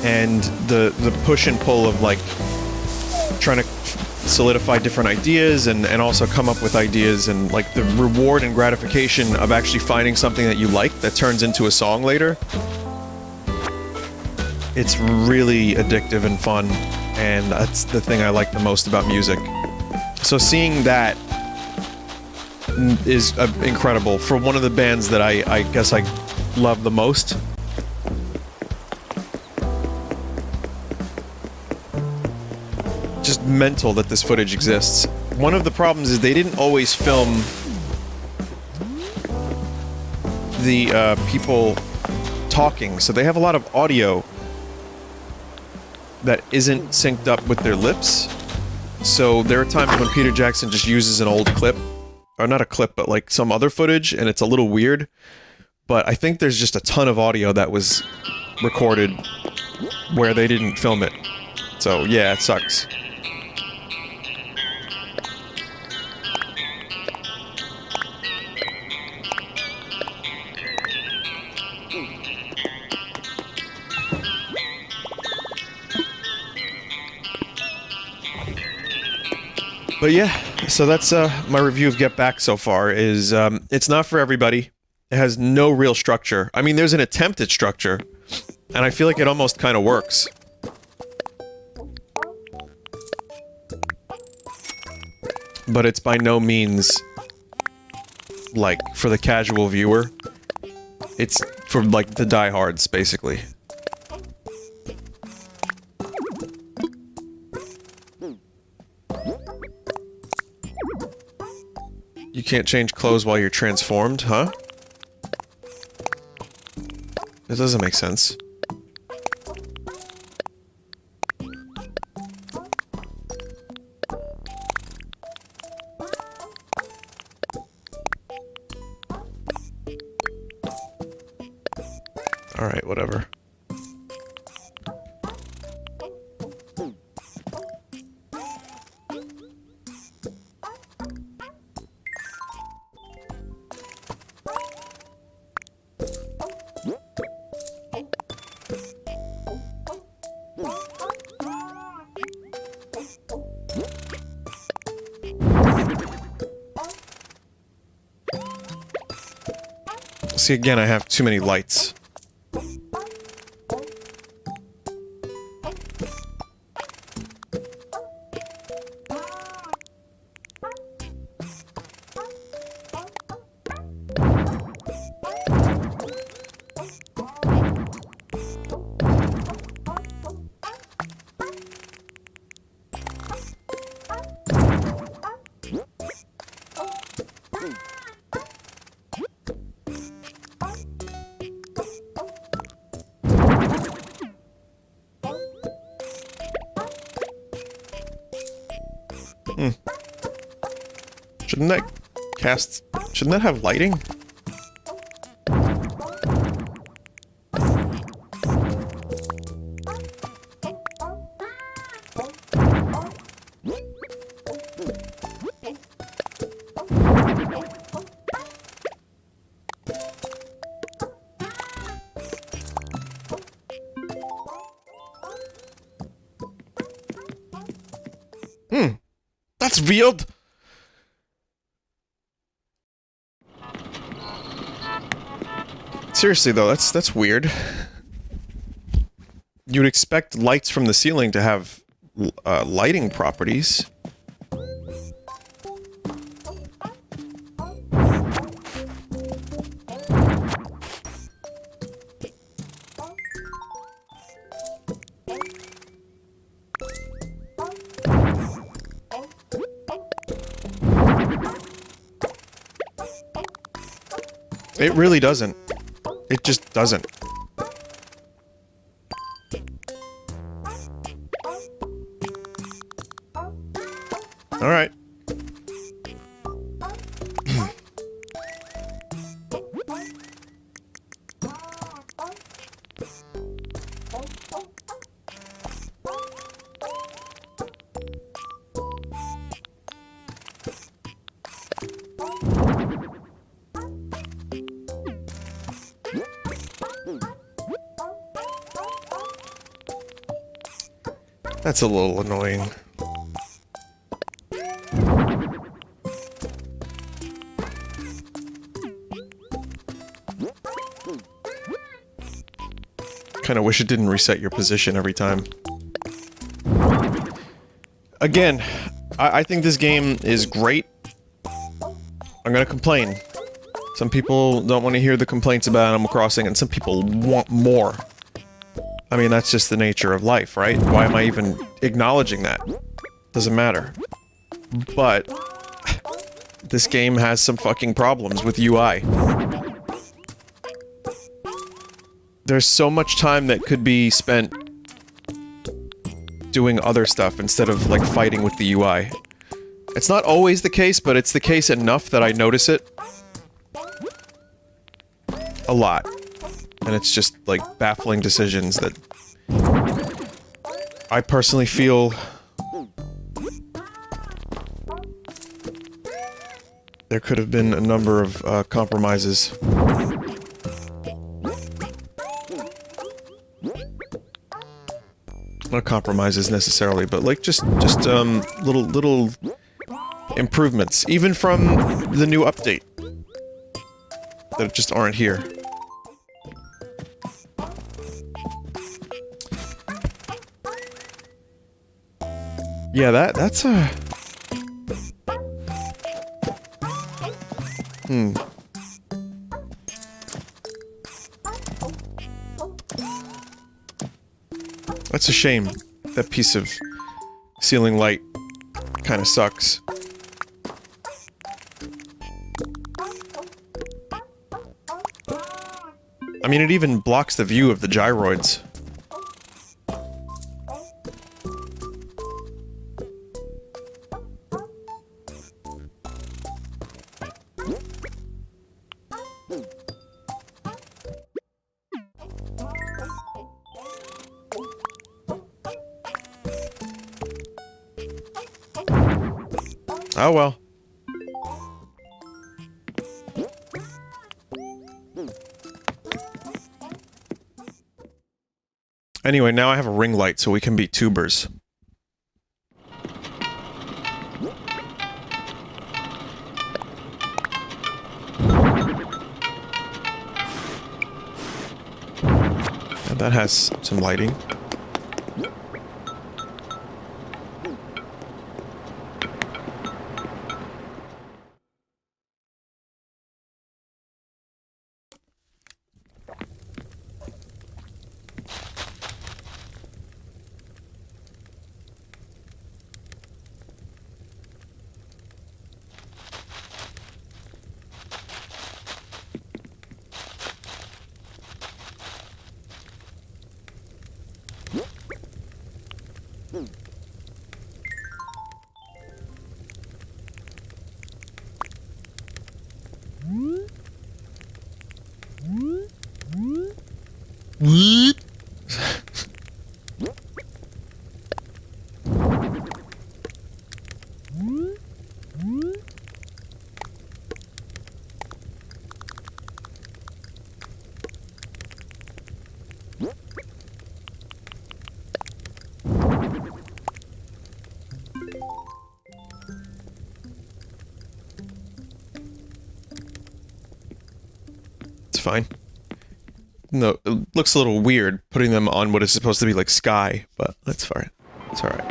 and the push and pull of, like, trying to solidify different ideas and also come up with ideas, and, like, the reward and gratification of actually finding something that you like that turns into a song later. It's really addictive and fun, and that's the thing I like the most about music. So seeing that is incredible for one of the bands that I guess I love the most. Just mental that this footage exists. One of the problems is they didn't always film the people talking, so they have a lot of audio that isn't synced up with their lips. So there are times when Peter Jackson just uses an old clip, or not a clip, but like some other footage, and it's a little weird. But I think there's just a ton of audio that was recorded where they didn't film it. So yeah, it sucks. But yeah, so that's my review of Get Back so far. Is it's not for everybody. It has no real structure. I mean, there's an attempt at structure, and I feel like it almost kind of works. But it's by no means, like, for the casual viewer. It's for, like, the diehards, basically. You can't change clothes while you're transformed, huh? That doesn't make sense. Alright, whatever. See, again, I have too many lights. Shouldn't that cast... Shouldn't that have lighting? That's weird! Seriously though, that's weird. You'd expect lights from the ceiling to have lighting properties. It really doesn't. It just doesn't. Alright. That's a little annoying. Kinda wish it didn't reset your position every time. Again, I think this game is great. I'm gonna complain. Some people don't want to hear the complaints about Animal Crossing, and some people want more. I mean, that's just the nature of life, right? Why am I even acknowledging that? Doesn't matter. But this game has some fucking problems with UI. There's so much time that could be spent doing other stuff instead of, like, fighting with the UI. It's not always the case, but it's the case enough that I notice it a lot. And it's just, like, baffling decisions that I personally feel there could have been a number of compromises. Not compromises necessarily, but like just little improvements, even from the new update, that just aren't here. Yeah, that's a... That's a shame. That piece of ceiling light kind of sucks. I mean, it even blocks the view of the gyroids. Oh well. Anyway, now I have a ring light, so we can be tubers. And that has some lighting. Fine. No, it looks a little weird putting them on what is supposed to be like sky, but that's fine. It's alright.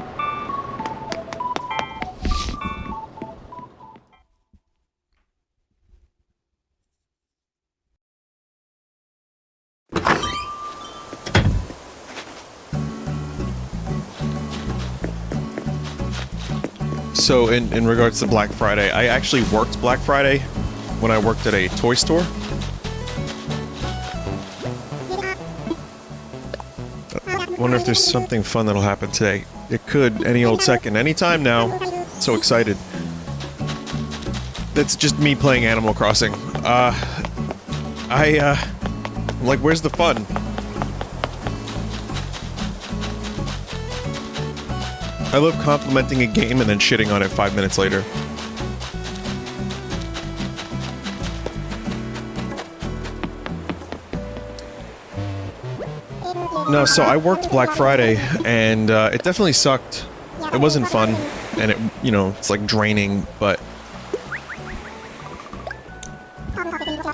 So in regards to Black Friday, I actually worked Black Friday when I worked at a toy store. Wonder if there's something fun that'll happen today. It could any old second, anytime now. So excited. That's just me playing Animal Crossing. Like, where's the fun? I love complimenting a game and then shitting on it 5 minutes later. No, so I worked Black Friday, and it definitely sucked. It wasn't fun, and it, you know, it's like draining, but...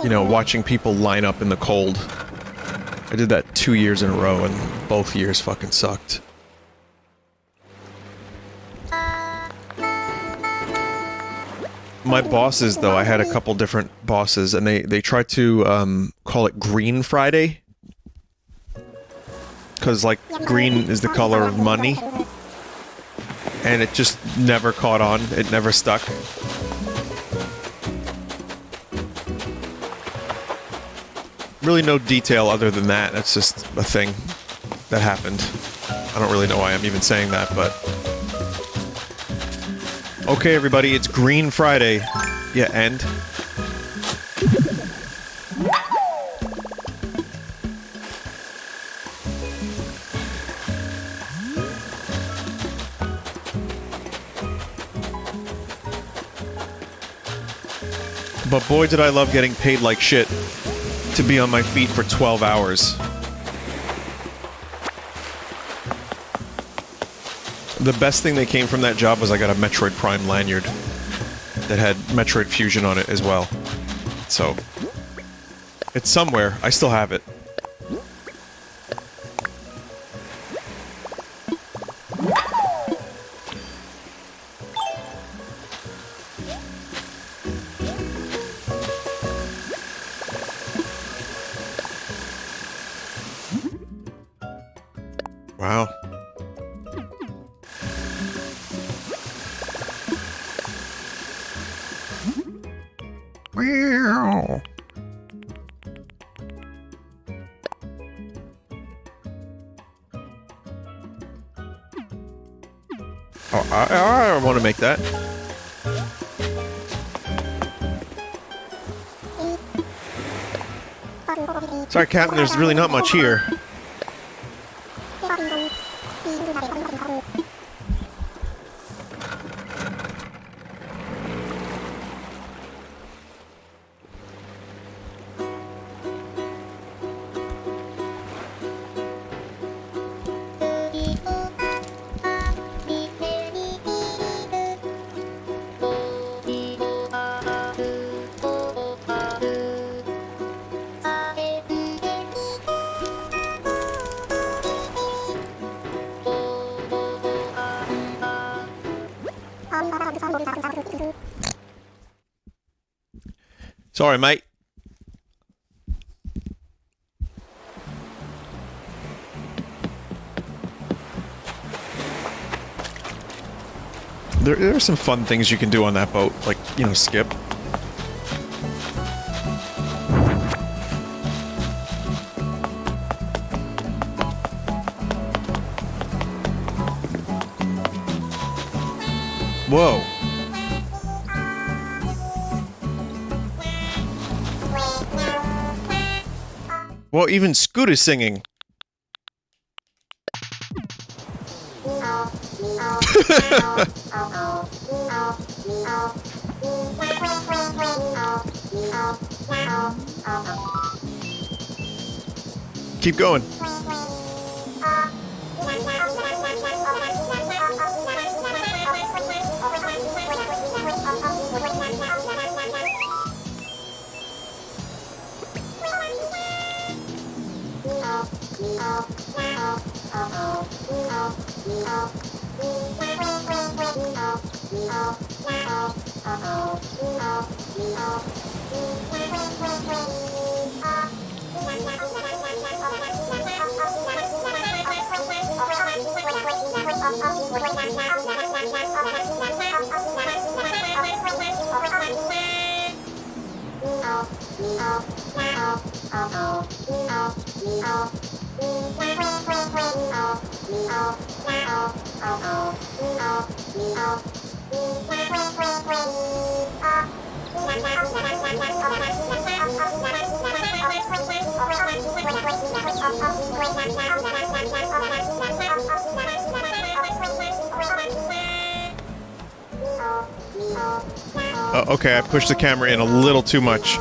You know, watching people line up in the cold. I did that 2 years in a row, and both years fucking sucked. My bosses, though, I had a couple different bosses, and they tried to call it Green Friday. Because, like, green is the color of money. And it just never caught on. It never stuck. Really no detail other than that. That's just a thing that happened. I don't really know why I'm even saying that, but... Okay, everybody, it's Green Friday. Yeah, and... But boy, did I love getting paid like shit to be on my feet for 12 hours. The best thing that came from that job was I got a Metroid Prime lanyard. that had Metroid Fusion on it as well. So, it's somewhere. I still have it. Wow. Meow. Oh, I want to make that. Sorry, Captain, there's really not much here. Sorry, mate. There are some fun things you can do on that boat, like, you know, skip. Whoa. Well, even Scoot is singing. Keep going. Okay, I pushed the camera in a little too much.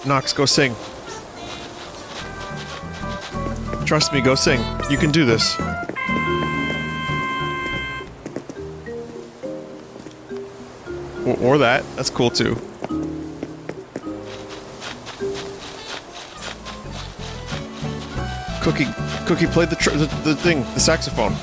Nox, go sing. Trust me, go sing. You can do this. Or that. That's cool too. Cookie played the thing, the saxophone.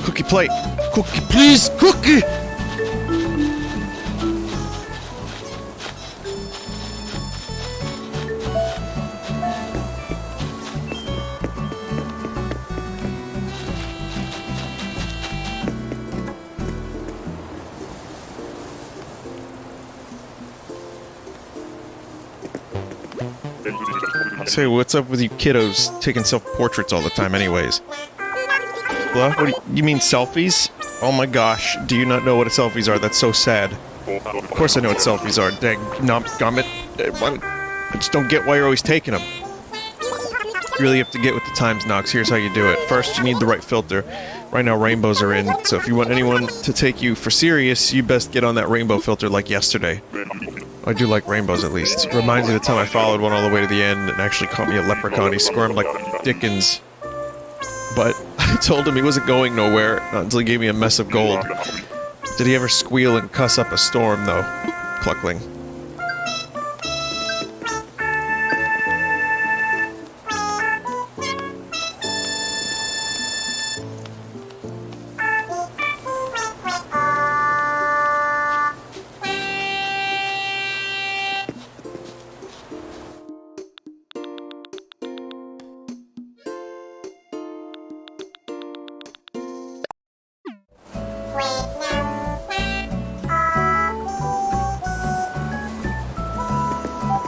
Cookie play. Cookie, please, Cookie! Say, what's up with you kiddos taking self-portraits all the time anyways? What do you mean selfies? Oh my gosh, do you not know what selfies are? That's so sad. Of course I know what selfies are. Dang, gummit. I just don't get why you're always taking them. You really have to get with the times, Nox. Here's how you do it. First, you need the right filter. Right now, rainbows are in, so if you want anyone to take you for serious, you best get on that rainbow filter like yesterday. I do like rainbows, at least. It reminds me of the time I followed one all the way to the end and actually caught me a leprechaun. He squirmed like Dickens. But I told him he wasn't going nowhere until he gave me a mess of gold. Did he ever squeal and cuss up a storm, though? Cluckling.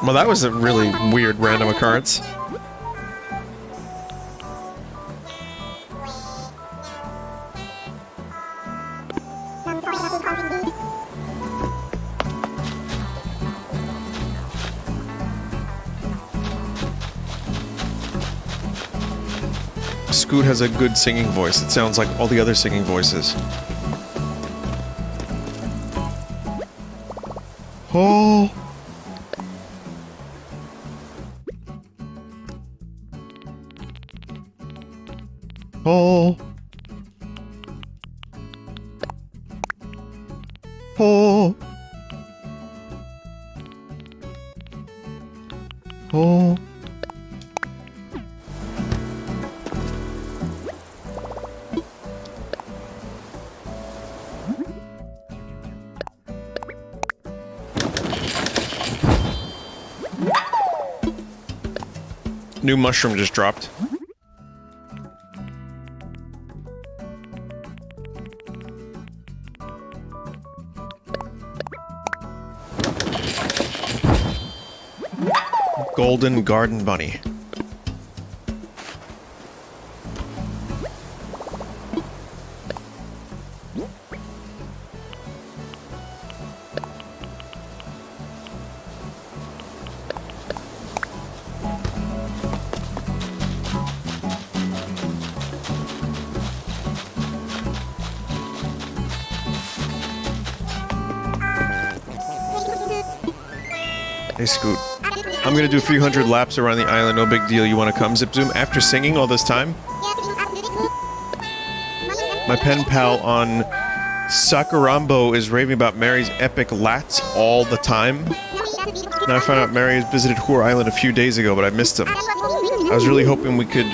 Well, that was a really weird random occurrence. Scoot has a good singing voice. It sounds like all the other singing voices. Oh. Oh. Oh. Oh. New mushroom just dropped. Golden Garden Bunny. Hey, Scoot. I'm gonna do a few hundred laps around the island, no big deal. You wanna come, Zip Zoom? After singing all this time? My pen pal on Sakurambo is raving about Mary's epic lats all the time. Now I found out Mary has visited Hoor Island a few days ago, but I missed him. I was really hoping we could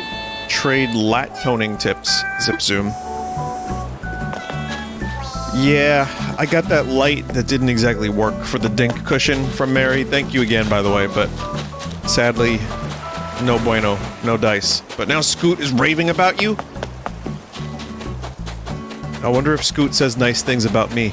trade lat toning tips, Zip Zoom. Yeah, I got that light that didn't exactly work for the dink cushion from Mary. Thank you again, by the way, but sadly, no bueno, no dice. But now Scoot is raving about you? I wonder if Scoot says nice things about me.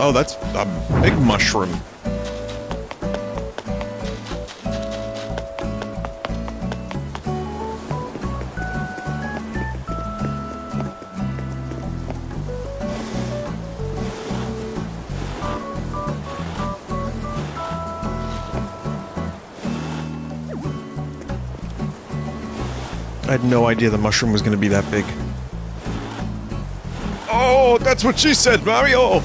Oh, that's a big mushroom. had no idea the mushroom was going to be that big. Oh, that's what she said, Mario!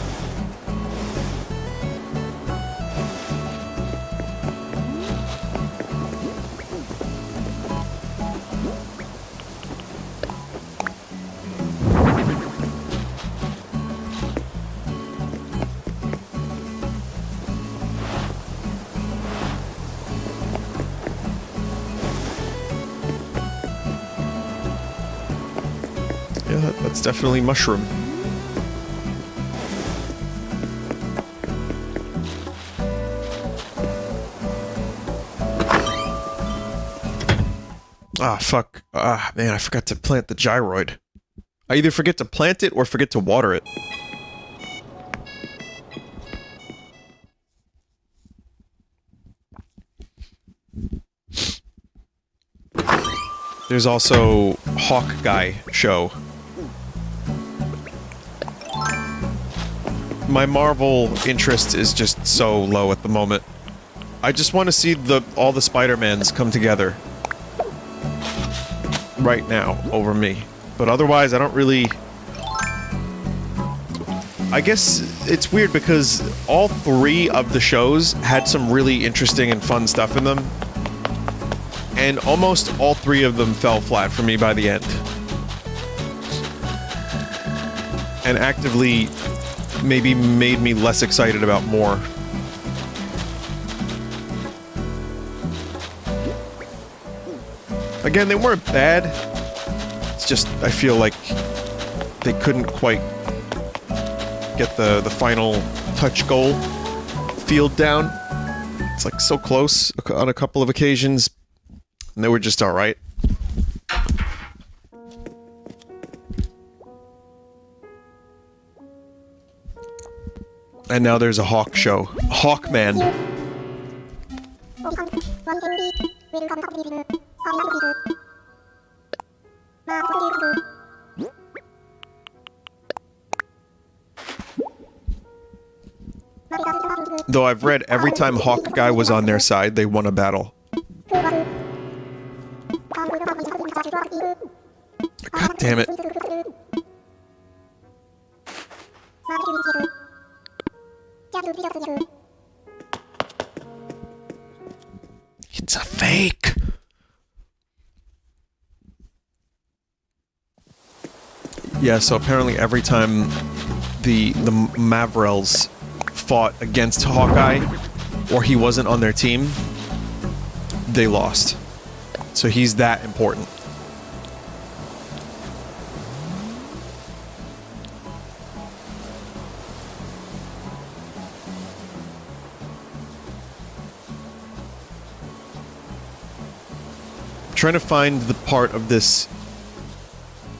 Yeah, that's definitely mushroom. Ah, fuck. Ah, man, I forgot to plant the gyroid. I either forget to plant it or forget to water it. There's also Hawk Guy show. My Marvel interest is just so low at the moment. I just want to see all the Spider-Mans come together. Right now, over me. But otherwise, I don't really... I guess it's weird because all three of the shows had some really interesting and fun stuff in them. And almost all three of them fell flat for me by the end. And actively maybe made me less excited about more. Again, they weren't bad. It's just, I feel like they couldn't quite get the final touch goal field down. It's like so close on a couple of occasions, and they were just alright. And now there's a Hawk show. Hawkman. Though I've read every time Hawk Guy was on their side, they won a battle. God damn it. It's a fake. Yeah, so apparently every time the Mavrels fought against Hawkeye, or he wasn't on their team, they lost. So he's that important. I'm trying to find the part of this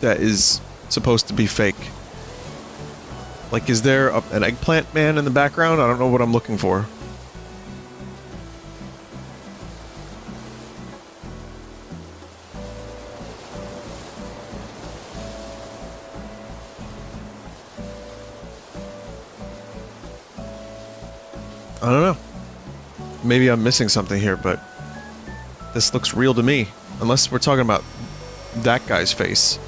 that is supposed to be fake. Like, is there an eggplant man in the background? I don't know what I'm looking for. I don't know. Maybe I'm missing something here, but this looks real to me. Unless we're talking about that guy's face.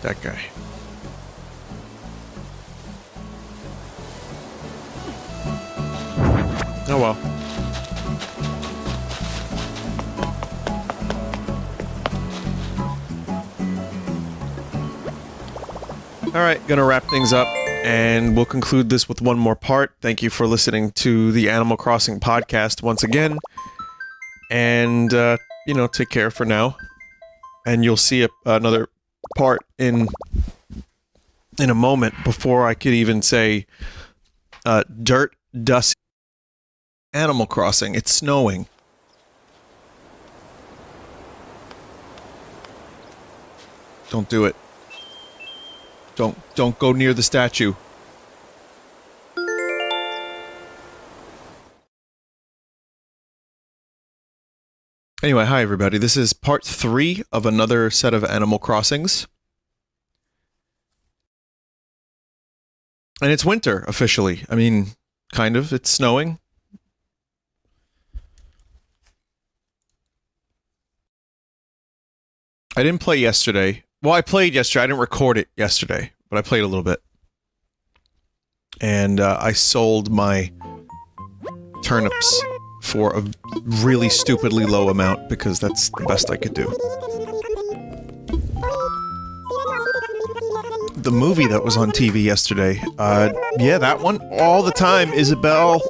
That guy. Oh well. Alright, gonna wrap things up, and we'll conclude this with one more part. Thank you for listening to the Animal Crossing podcast once again. And, you know, take care for now. And you'll see another part in a moment before I could even say dirt, dust, Animal Crossing. It's snowing. Don't do it. Don't go near the statue. Anyway, hi everybody. This is part 3 of another set of Animal Crossings. And it's winter, officially. I mean, kind of. It's snowing. I didn't play yesterday. Well, I played yesterday. I didn't record it yesterday, but I played a little bit. And I sold my turnips for a really stupidly low amount because that's the best I could do. The movie that was on TV yesterday, yeah, that one, all the time, Isabelle.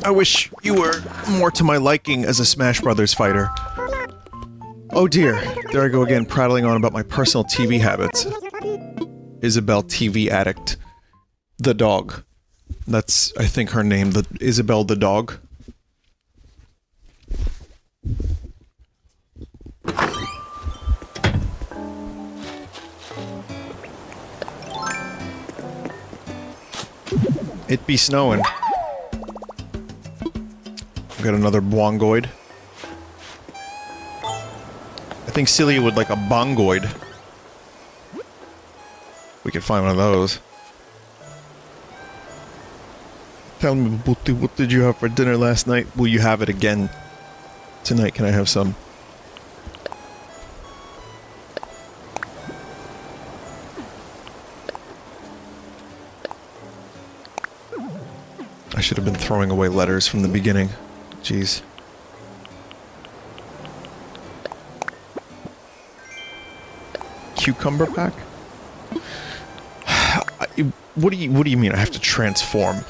I wish you were more to my liking as a Smash Brothers fighter. Oh dear, there I go again, prattling on about my personal TV habits. Isabelle TV addict. The dog. That's, I think, her name, the Isabelle the dog. It be snowing. Got another bongoid. I think Celia would like a bongoid. We could find one of those. Tell me, Buti, what did you have for dinner last night? Will you have it again tonight? Can I have some? I should have been throwing away letters from the beginning. Jeez. Cucumber pack? What do you mean I have to transform?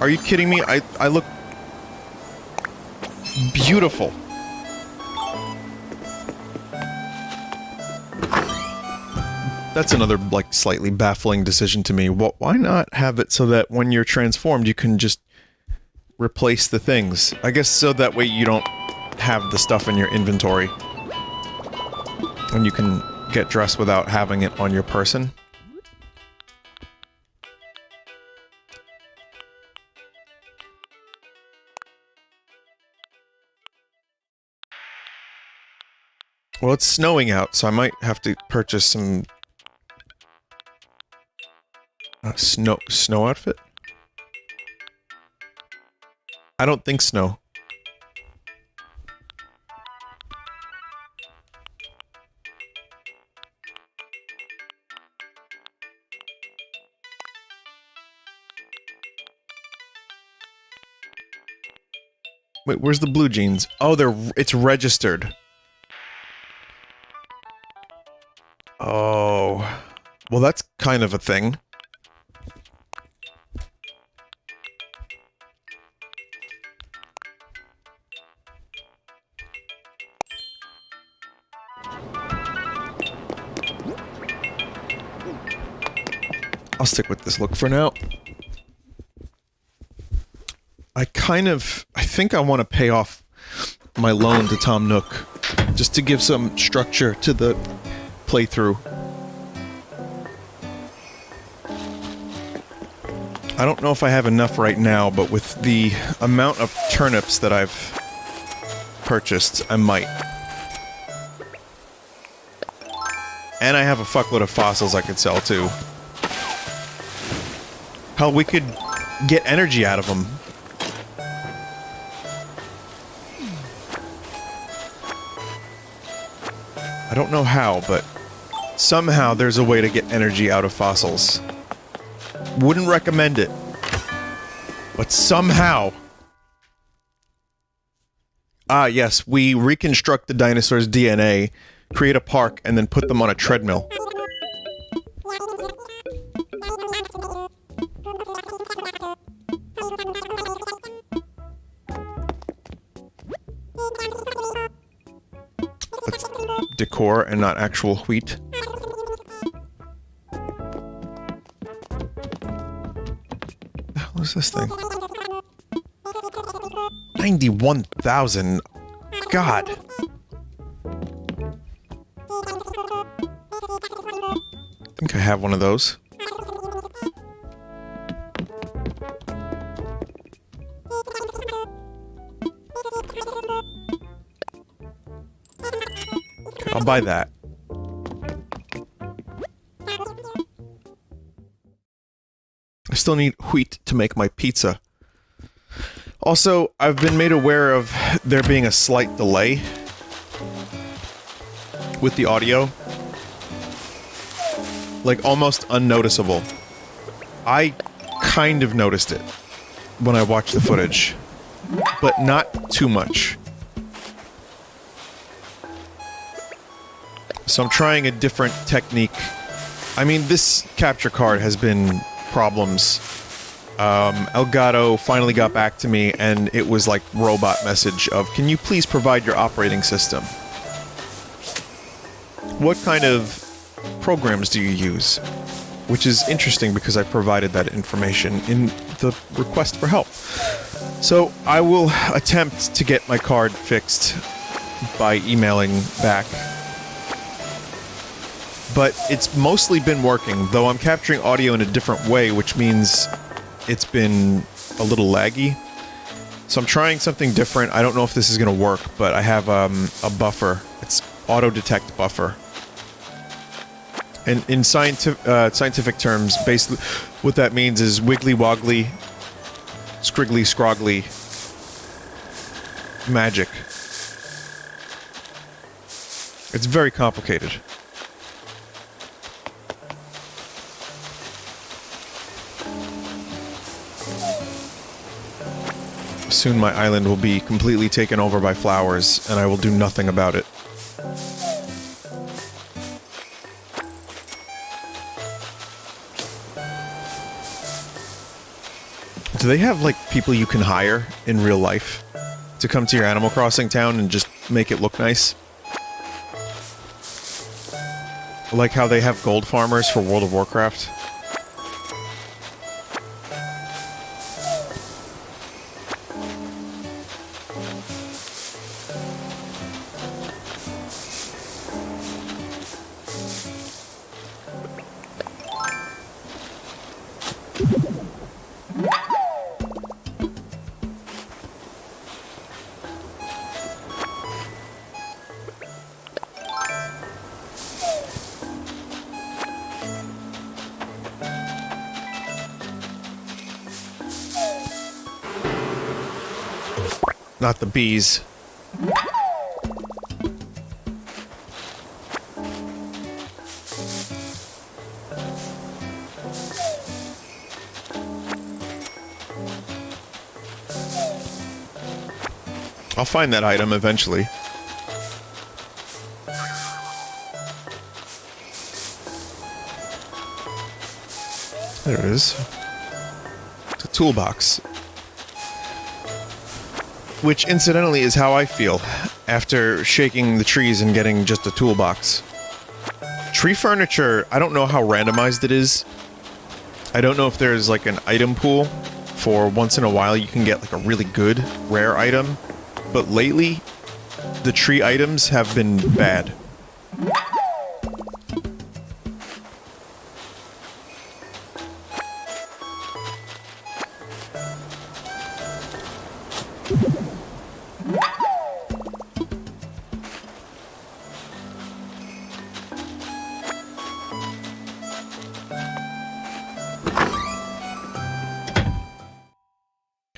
Are you kidding me? I look beautiful. That's another, like, slightly baffling decision to me. Why not have it so that when you're transformed, you can just replace the things? I guess so that way you don't have the stuff in your inventory. And you can get dressed without having it on your person. Well, it's snowing out, so I might have to purchase some... snow outfit? I don't think snow. Wait, where's the blue jeans? Oh, it's registered. Oh. Well, that's kind of a thing. I'll stick with this look for now. I think I want to pay off my loan to Tom Nook, just to give some structure to the playthrough. I don't know if I have enough right now, but with the amount of turnips that I've purchased, I might. And I have a fuckload of fossils I could sell, too. Hell, we could get energy out of them. I don't know how, but somehow there's a way to get energy out of fossils. Wouldn't recommend it. But somehow... Ah, yes, we reconstruct the dinosaur's DNA, create a park, and then put them on a treadmill. That's decor and not actual wheat. What is this thing? 91,000. God. I think I have one of those. I'll I'll buy that. I still need wheat to make my pizza. Also, I've been made aware of there being a slight delay with the audio. Like, almost unnoticeable. I kind of noticed it when I watched the footage, but not too much. So I'm trying a different technique. I mean, this capture card has been problems. Elgato finally got back to me, and it was like robot message of, can you please provide your operating system? What kind of programs do you use? Which is interesting because I provided that information in the request for help. So I will attempt to get my card fixed by emailing back. But it's mostly been working, though I'm capturing audio in a different way, which means it's been a little laggy. So I'm trying something different. I don't know if this is going to work, but I have a buffer. It's auto-detect buffer. And in scientific terms, basically what that means is wiggly-woggly, scriggly-scroggly magic. It's very complicated. Soon my island will be completely taken over by flowers, and I will do nothing about it. Do they have, like, people you can hire in real life to come to your Animal Crossing town and just make it look nice? Like how they have gold farmers for World of Warcraft? Not the bees. I'll find that item eventually. There it is. It's a toolbox. Which, incidentally, is how I feel after shaking the trees and getting just a toolbox. Tree furniture, I don't know how randomized it is. I don't know if there's, like, an item pool for once in a while you can get, like, a really good, rare item. But lately, the tree items have been bad.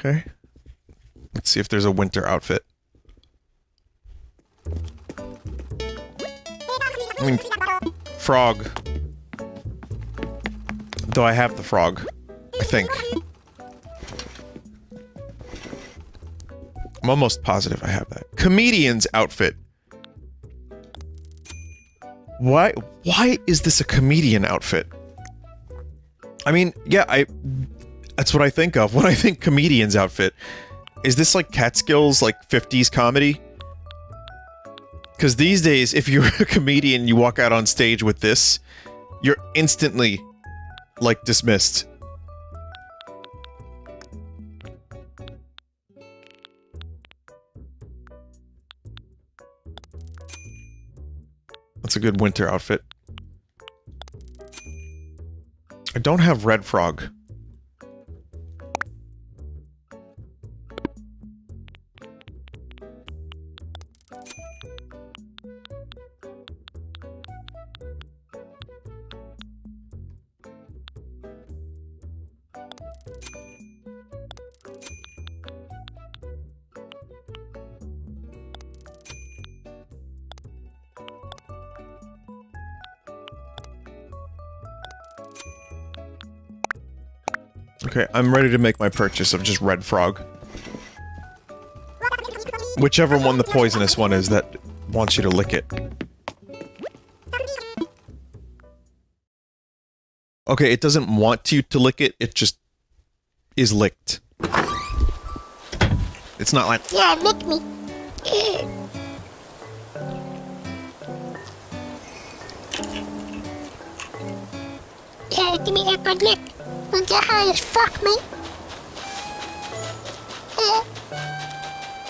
Okay. Let's see if there's a winter outfit. I mean, frog. Though I have the frog. I think. I'm almost positive I have that. Comedian's outfit. Why is this a comedian outfit? I mean, yeah, that's what I think of when I think comedian's outfit. Is this like Catskills, like 50s comedy? Because these days, if you're a comedian, you walk out on stage with this, you're instantly, like, dismissed. That's a good winter outfit. I don't have red frog. Okay, I'm ready to make my purchase of just red frog. Whichever one the poisonous one is that wants you to lick it. Okay, it doesn't want you to lick it, it just is licked. It's not like, Yeah, lick me. Yeah, give me that good lick. I'll get high as fuck, mate.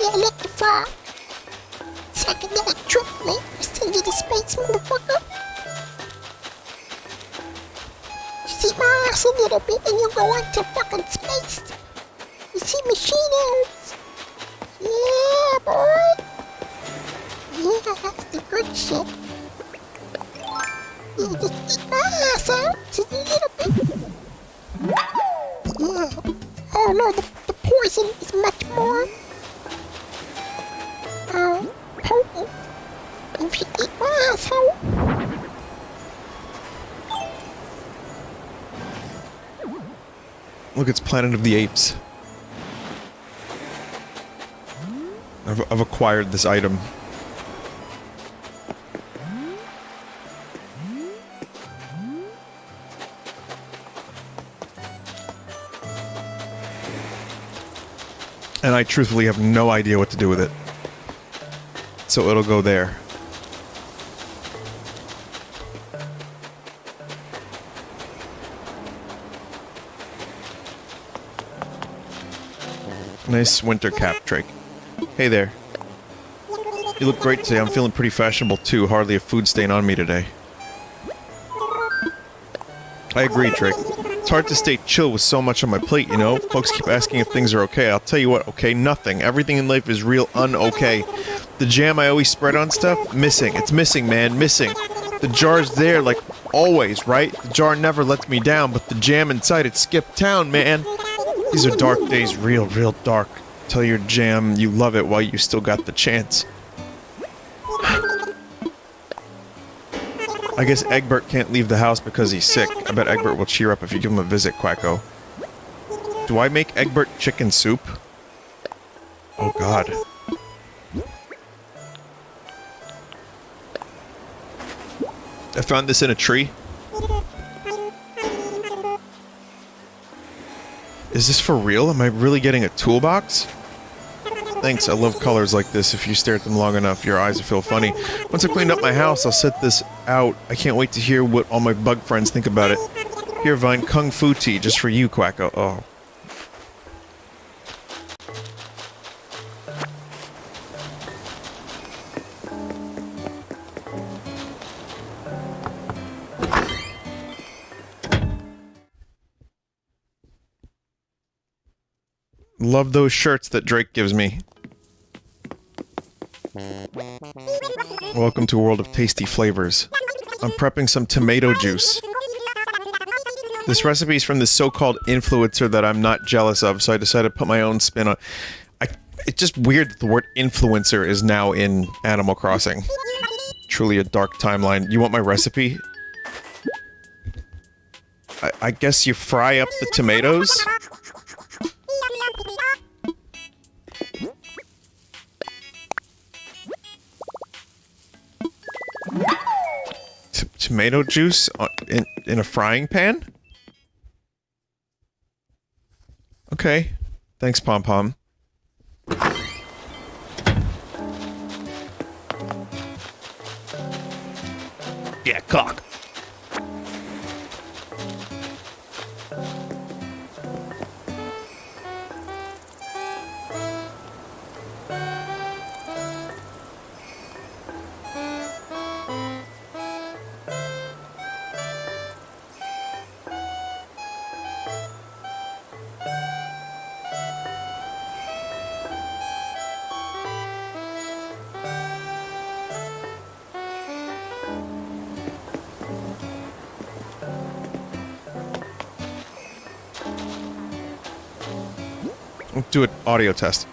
Yeah, lick the frog. So I can get a trip, mate. Send you to space, motherfucker. See my ass a little bit and you go into fucking space. You see machiners. Yeah, boy. Yeah, that's the good shit. Yeah, just eat my ass out. Just a little bit. Yeah. Oh no, the poison is much more potent if you eat my asshole. look, it's Planet of the Apes. I've acquired this item. And I truthfully have no idea what to do with it. So it'll go there. Nice winter cap, Drake. Hey there. You look great today. I'm feeling pretty fashionable too. Hardly a food stain on me today. I agree, Drake. It's hard to stay chill with so much on my plate, you know? Folks keep asking if things are okay. I'll tell you what, okay, nothing. Everything in life is real un-okay. The jam I always spread on stuff? Missing. It's missing, man. Missing. The jar's there, like, always, right? The jar never lets me down, but the jam inside it skipped town, man. These are dark days. Real, real dark. Tell your jam you love it while you still got the chance. I guess Egbert can't leave the house because he's sick. I bet Egbert will cheer up if you give him a visit, Quacko. Do I make Egbert chicken soup? Oh god. I found this in a tree. Is this for real? Am I really getting a toolbox? Thanks, I love colors like this. If you stare at them long enough, your eyes will feel funny. Once I've cleaned up my house, I'll set this out. I can't wait to hear what all my bug friends think about it. Here, Vine, Kung Fu tea, just for you, Quacko. Oh. Love those shirts that Drake gives me. Welcome to a world of tasty flavors. I'm prepping some tomato juice. This recipe is from this so-called influencer that I'm not jealous of, so I decided to put my own spin on. It's just weird that the word influencer is now in Animal Crossing. Truly a dark timeline. You want my recipe? I guess you fry up the tomatoes? Tomato juice in a frying pan? Okay. Thanks, Pom Pom. Yeah, cock. Let's do an audio test.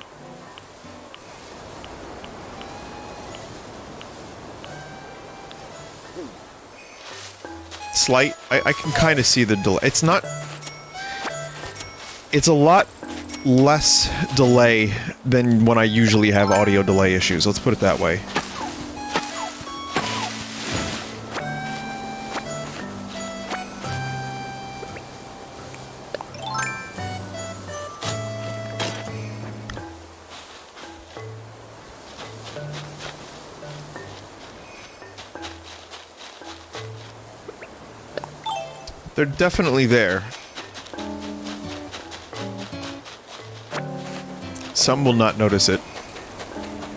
Slight. I can kind of see the delay. It's not... It's a lot less delay than when I usually have audio delay issues. Let's put it that way. They're definitely there. Some will not notice it.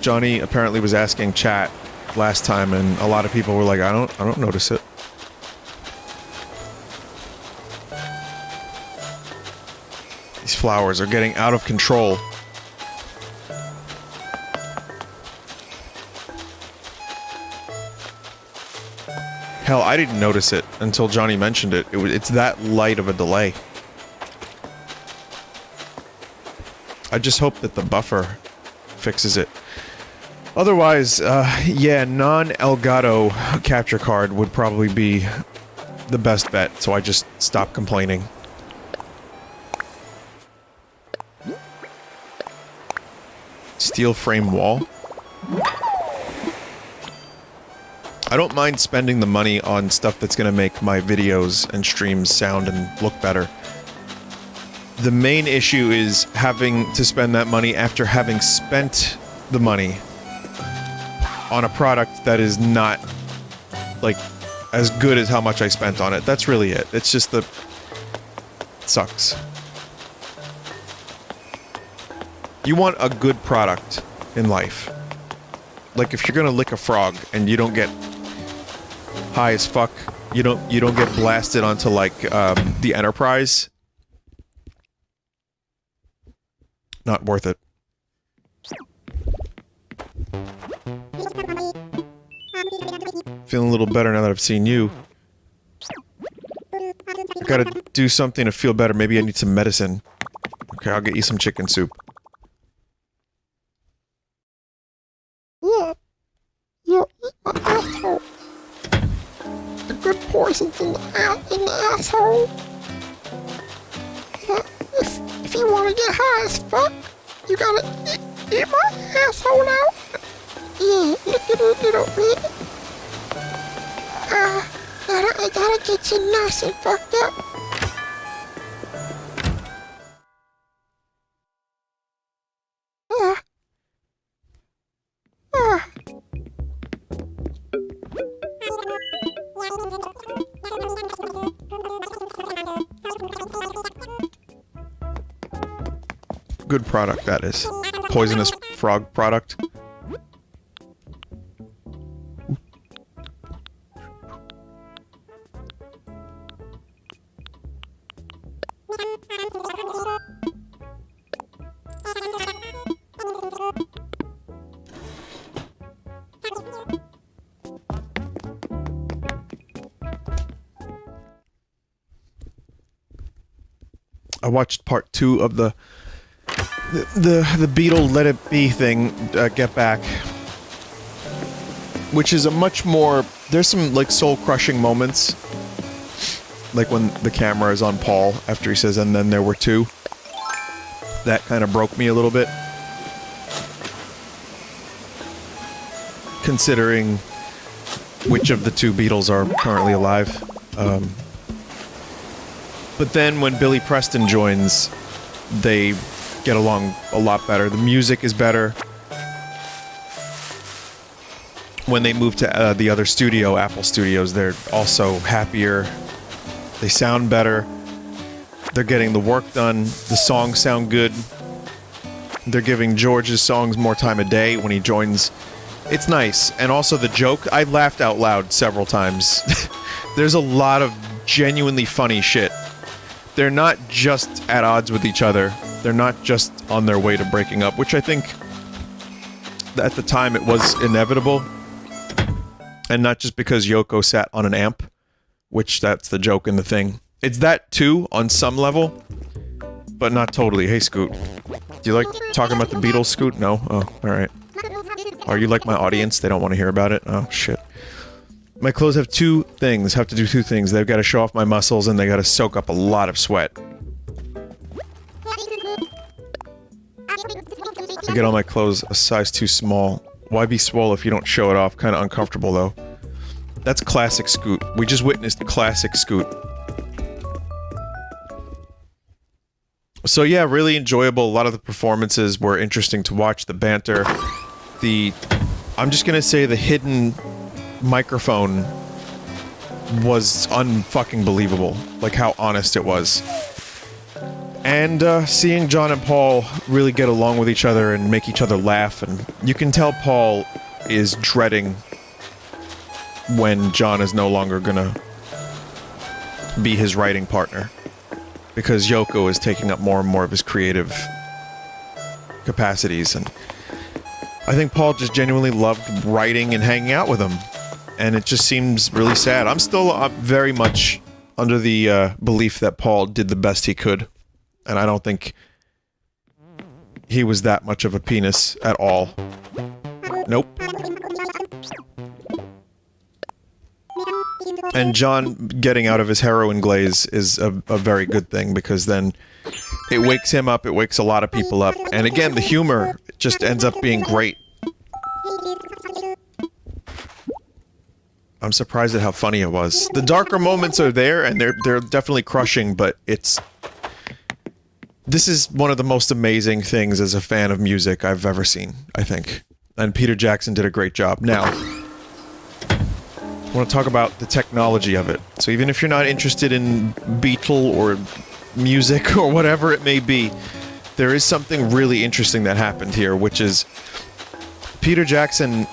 Johnny apparently was asking chat last time, and a lot of people were like, I don't notice it. These flowers are getting out of control. Hell, I didn't notice it until Johnny mentioned it. It's that light of a delay. I just hope that the buffer fixes it. Otherwise, yeah, non-Elgato capture card would probably be the best bet, so I just stopped complaining. Steel frame wall. I don't mind spending the money on stuff that's gonna make my videos and streams sound and look better. The main issue is having to spend that money after having spent the money on a product that is not, like, as good as how much I spent on it. That's really it. It's just the... It sucks. You want a good product in life. Like, if you're gonna lick a frog and you don't get high as fuck, you don't get blasted onto, like, the Enterprise. Not worth it. Feeling a little better now that I've seen you. I gotta do something to feel better. Maybe I need some medicine. Okay, I'll get you some chicken soup. Yeah. You eat my asshole. The good poison's in the asshole. Yeah, if you want to get high as fuck, you gotta eat my asshole out. Yeah, look at it a little bit. I gotta get you nice and fucked up. Good product, that is. Poisonous frog product. I watched part 2 of the Beetle Let It Be thing, Get Back, which is a much more... There's some, like, soul-crushing moments, like when the camera is on Paul after he says, and then there were 2. That kind of broke me a little bit. Considering which of the 2 Beatles are currently alive. But then when Billy Preston joins, they get along a lot better. The music is better. When they move to the other studio, Apple Studios, they're also happier. They sound better. They're getting the work done. The songs sound good. They're giving George's songs more time a day when he joins. It's nice. And also the joke, I laughed out loud several times. There's a lot of genuinely funny shit. They're not just at odds with each other. They're not just on their way to breaking up, which I think at the time it was inevitable. And not just because Yoko sat on an amp, which that's the joke in the thing. It's that too, on some level, but not totally. Hey, Scoot. Do you like talking about the Beatles, Scoot? No? Oh, alright. Are you like my audience? They don't want to hear about it? Oh, shit. My clothes have to do two things. They've got to show off my muscles, and they got to soak up a lot of sweat. I get all my clothes a size too small. Why be swole if you don't show it off? Kinda uncomfortable, though. That's classic Scoot. We just witnessed classic Scoot. So yeah, really enjoyable. A lot of the performances were interesting to watch. The banter. I'm just gonna say the hidden microphone was unfucking believable. Like how honest it was. And seeing John and Paul really get along with each other and make each other laugh, and you can tell Paul is dreading when John is no longer gonna be his writing partner. Because Yoko is taking up more and more of his creative capacities, and I think Paul just genuinely loved writing and hanging out with him. And it just seems really sad. I'm still very much under the belief that Paul did the best he could. And I don't think he was that much of a penis at all. Nope. And John getting out of his heroin glaze is a very good thing, because then it wakes him up, it wakes a lot of people up. And again, the humor just ends up being great. I'm surprised at how funny it was. The darker moments are there, and they're definitely crushing, but this is one of the most amazing things as a fan of music I've ever seen, I think. And Peter Jackson did a great job. Now, I want to talk about the technology of it. So even if you're not interested in Beatle or music or whatever it may be, there is something really interesting that happened here, which is Peter Jackson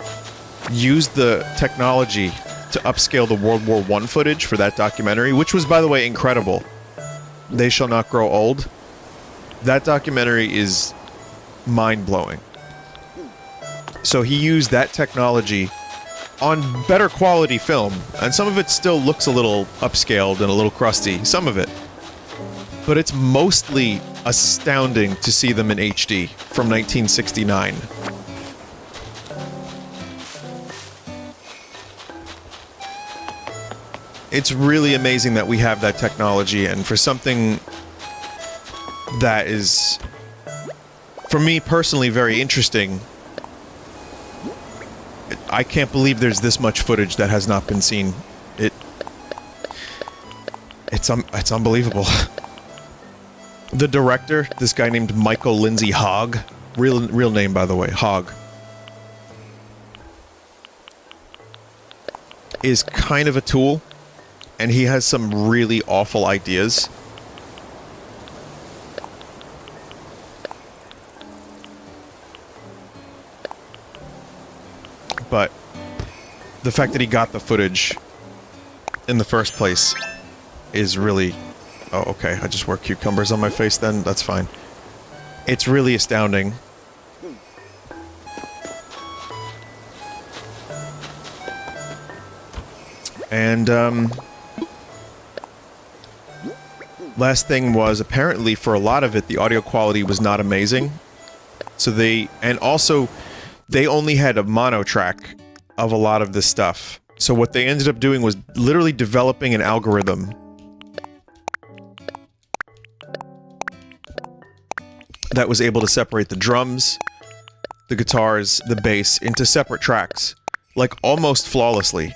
used the technology to upscale the World War I footage for that documentary, which was, by the way, incredible. They Shall Not Grow Old. That documentary is mind-blowing. So he used that technology on better quality film, and some of it still looks a little upscaled and a little crusty, some of it. But it's mostly astounding to see them in HD from 1969. It's really amazing that we have that technology, and for something that is, for me personally, very interesting, I can't believe there's this much footage that has not been seen. It's unbelievable. The director, this guy named Michael Lindsay Hogg, real name by the way, Hogg, is kind of a tool, and he has some really awful ideas. But the fact that he got the footage in the first place is really... Oh, okay, I just wore cucumbers on my face then? That's fine. It's really astounding. And, last thing was, apparently for a lot of it, the audio quality was not amazing. So they... And also, they only had a mono track of a lot of this stuff. So what they ended up doing was literally developing an algorithm that was able to separate the drums, the guitars, the bass into separate tracks, like almost flawlessly.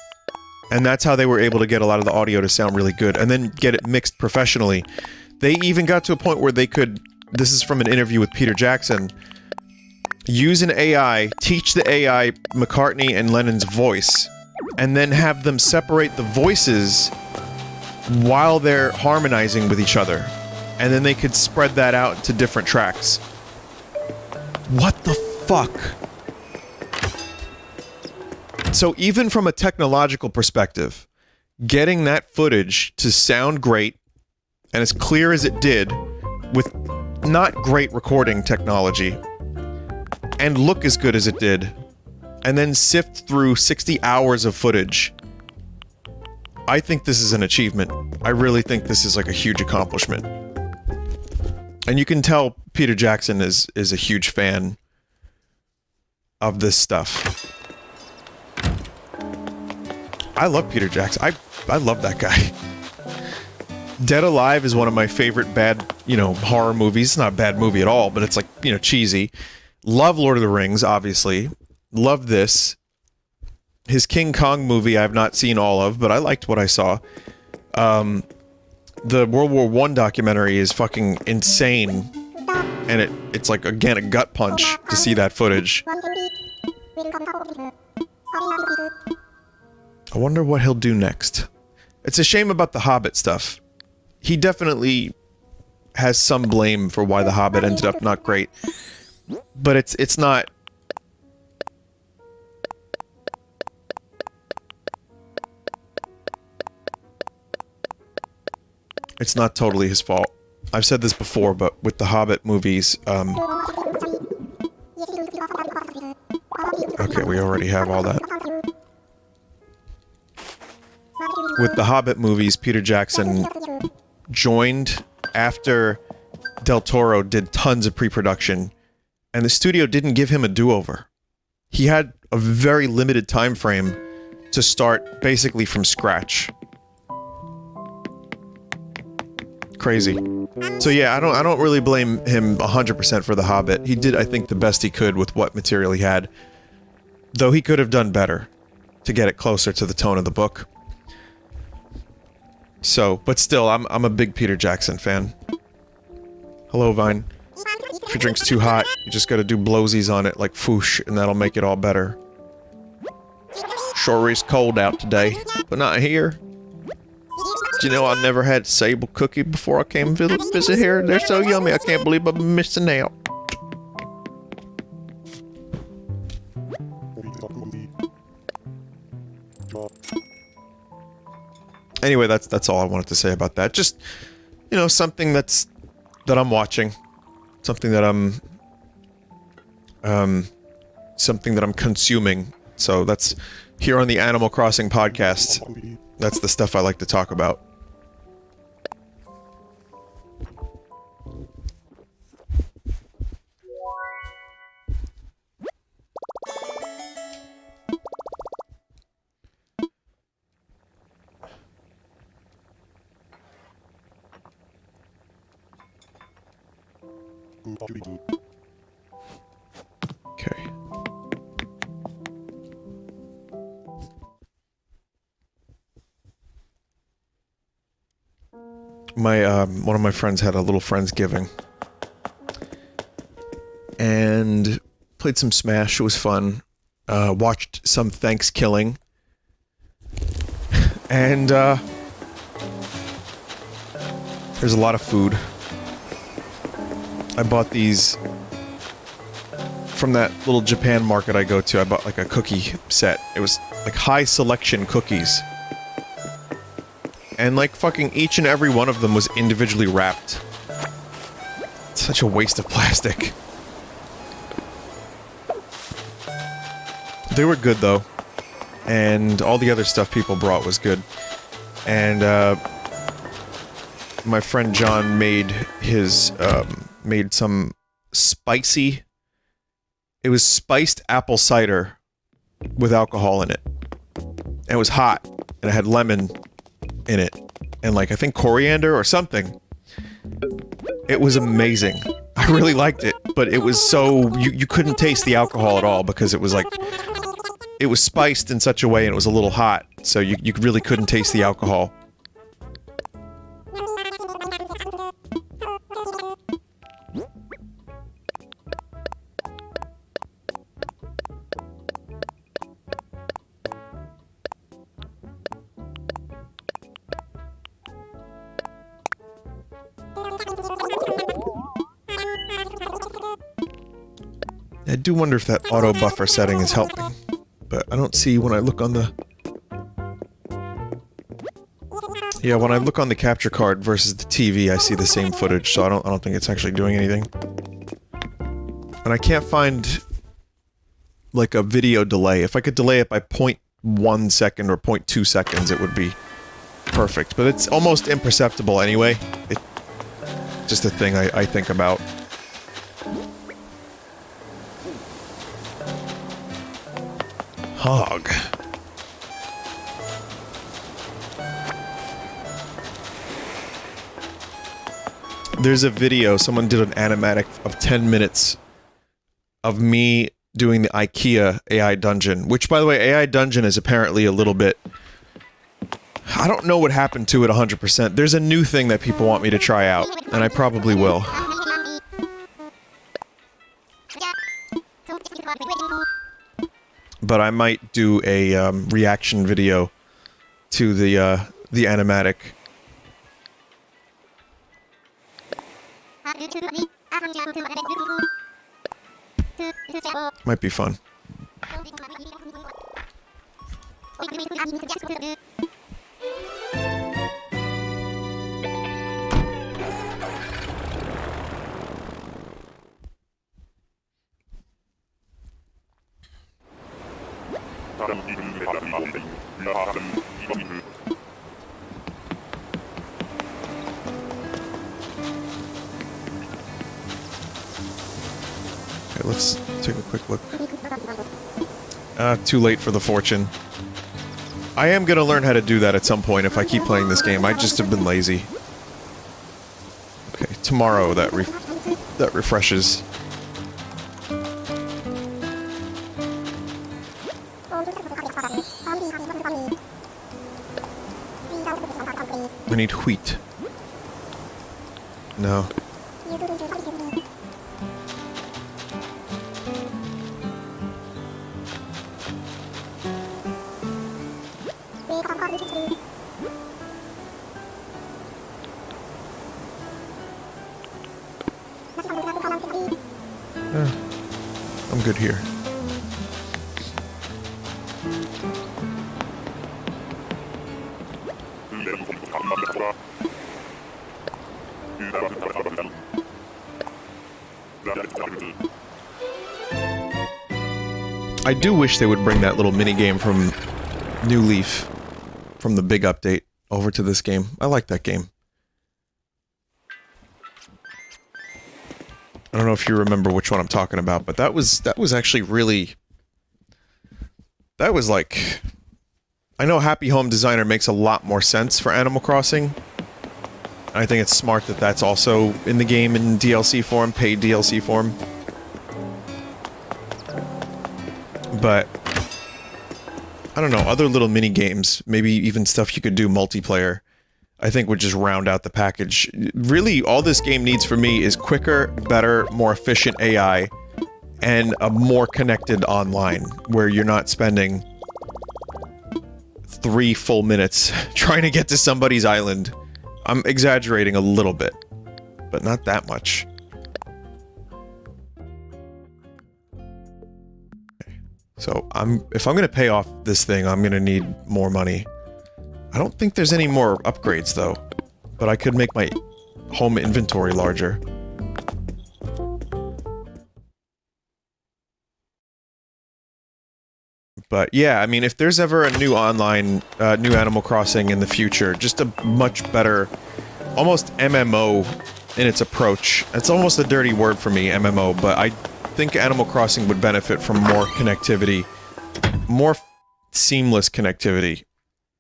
And that's how they were able to get a lot of the audio to sound really good, and then get it mixed professionally. They even got to a point where they could, this is from an interview with Peter Jackson, use an AI, teach the AI McCartney and Lennon's voice, and then have them separate the voices while they're harmonizing with each other. And then they could spread that out to different tracks. What the fuck? So even from a technological perspective, getting that footage to sound great, and as clear as it did, with not great recording technology, and look as good as it did, and then sift through 60 hours of footage, I think this is an achievement. I really think this is like a huge accomplishment. And you can tell Peter Jackson is a huge fan of this stuff. I love Peter Jackson. I love that guy. Dead Alive is one of my favorite bad, you know, horror movies. It's not a bad movie at all, but it's like, you know, cheesy. Love Lord of the Rings, obviously. Love this. His King Kong movie I've not seen all of, but I liked what I saw. The World War I documentary is fucking insane. And it's like, again, a gut punch to see that footage. I wonder what he'll do next. It's a shame about the Hobbit stuff. He definitely has some blame for why the Hobbit ended up not great. But it's not... It's not totally his fault. I've said this before, but with the Hobbit movies, okay, we already have all that. With the Hobbit movies, Peter Jackson joined after Del Toro did tons of pre-production, and the studio didn't give him a do-over. He had a very limited time frame to start basically from scratch. Crazy. So yeah, I don't really blame him 100% for The Hobbit. He did, I think, the best he could with what material he had. Though he could have done better to get it closer to the tone of the book. So, but still, I'm a big Peter Jackson fan. Hello, Vine. If your drink's too hot, you just gotta do blowsies on it like foosh, and that'll make it all better. Sure is cold out today, but not here. Do you know I never had sable cookie before I came visit here? They're so yummy, I can't believe I'm missing out. Anyway, that's all I wanted to say about that. Just, you know, something that I'm watching, something that I'm consuming. So that's here on the Animal Crossing podcast. That's the stuff I like to talk about. Okay. One of my friends had a little Friendsgiving. And played some Smash, it was fun. Watched some Thanksgiving. And, there's a lot of food. I bought these from that little Japan market I go to. I bought like a cookie set. It was like high selection cookies. And like fucking each and every one of them was individually wrapped. It's such a waste of plastic. They were good though. And all the other stuff people brought was good. And my friend John made his made some spicy... It was spiced apple cider with alcohol in it. And it was hot, and it had lemon in it. And like, I think coriander or something. It was amazing. I really liked it, but it was so... You couldn't taste the alcohol at all because it was like... It was spiced in such a way and it was a little hot, so you really couldn't taste the alcohol. I do wonder if that auto buffer setting is helping, but I don't see when I look on the... Yeah, when I look on the capture card versus the TV, I see the same footage, so I don't think it's actually doing anything. And I can't find like a video delay. If I could delay it by 0.1 second or 0.2 seconds, it would be perfect. But it's almost imperceptible anyway. It's just a thing I think about. Hog. There's a video, someone did an animatic of 10 minutes of me doing the IKEA AI dungeon, which, by the way, AI dungeon is apparently a little bit... I don't know what happened to it 100%. There's a new thing that people want me to try out, and I probably will. But I might do a reaction video to the animatic. Might be fun. Okay, let's take a quick look. Too late for the fortune. I am gonna learn how to do that at some point if I keep playing this game. I just have been lazy. Okay, tomorrow that refreshes. I need wheat. No. I'm good here. I do wish they would bring that little mini game from New Leaf, from the big update, over to this game. I like that game. I don't know if you remember which one I'm talking about, but that was actually really... That was like... I know Happy Home Designer makes a lot more sense for Animal Crossing. I think it's smart that that's also in the game in DLC form, paid DLC form. But... I don't know, other little mini games, maybe even stuff you could do multiplayer, I think would just round out the package. Really, all this game needs for me is quicker, better, more efficient AI, and a more connected online, where you're not spending 3 full minutes trying to get to somebody's island. I'm exaggerating a little bit, but not that much. So, if I'm gonna pay off this thing, I'm gonna need more money. I don't think there's any more upgrades, though. But I could make my home inventory larger. But yeah, I mean, if there's ever a new online, new Animal Crossing in the future, just a much better, almost MMO in its approach. It's almost a dirty word for me, MMO, but I think Animal Crossing would benefit from more connectivity, more seamless connectivity,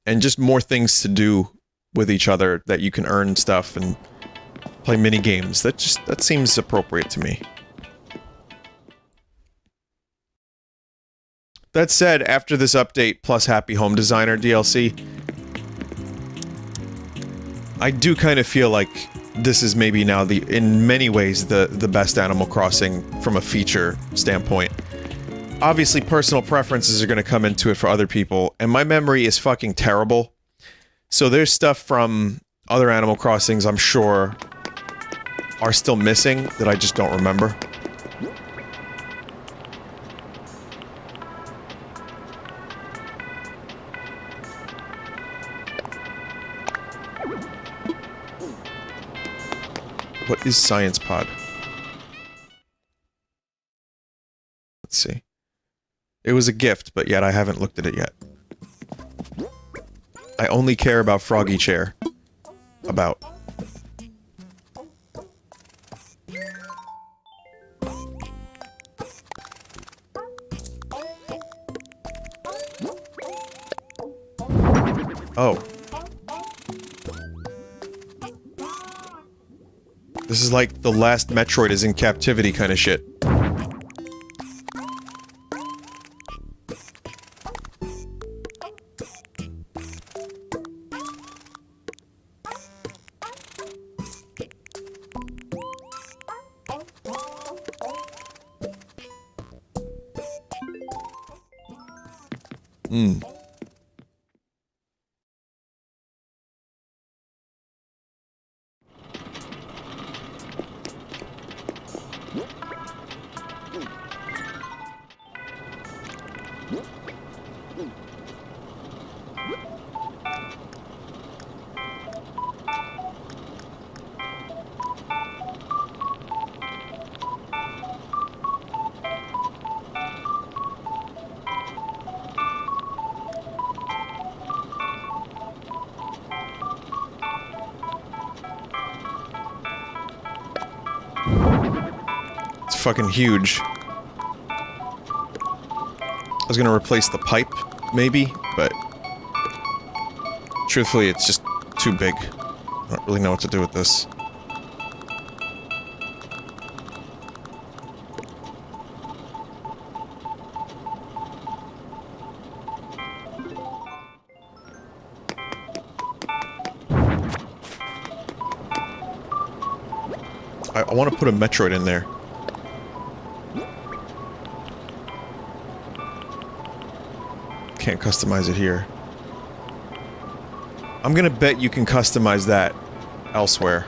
and just more things to do with each other that you can earn stuff and play mini games. That seems appropriate to me. That said, after this update plus Happy Home Designer DLC, I do kind of feel like this is maybe now in many ways, the best Animal Crossing from a feature standpoint. Obviously, personal preferences are going to come into it for other people, and my memory is fucking terrible. So there's stuff from other Animal Crossings I'm sure are still missing that I just don't remember. What is Science Pod? Let's see. It was a gift, but yet I haven't looked at it yet. I only care about Froggy Chair. About. Oh. This is like the last Metroid is in captivity kind of shit. Hmm. It's fucking huge. I was gonna replace the pipe, maybe, but... truthfully, it's just too big. I don't really know what to do with this. I want to put a Metroid in there. Can't customize it here. I'm gonna bet you can customize that elsewhere.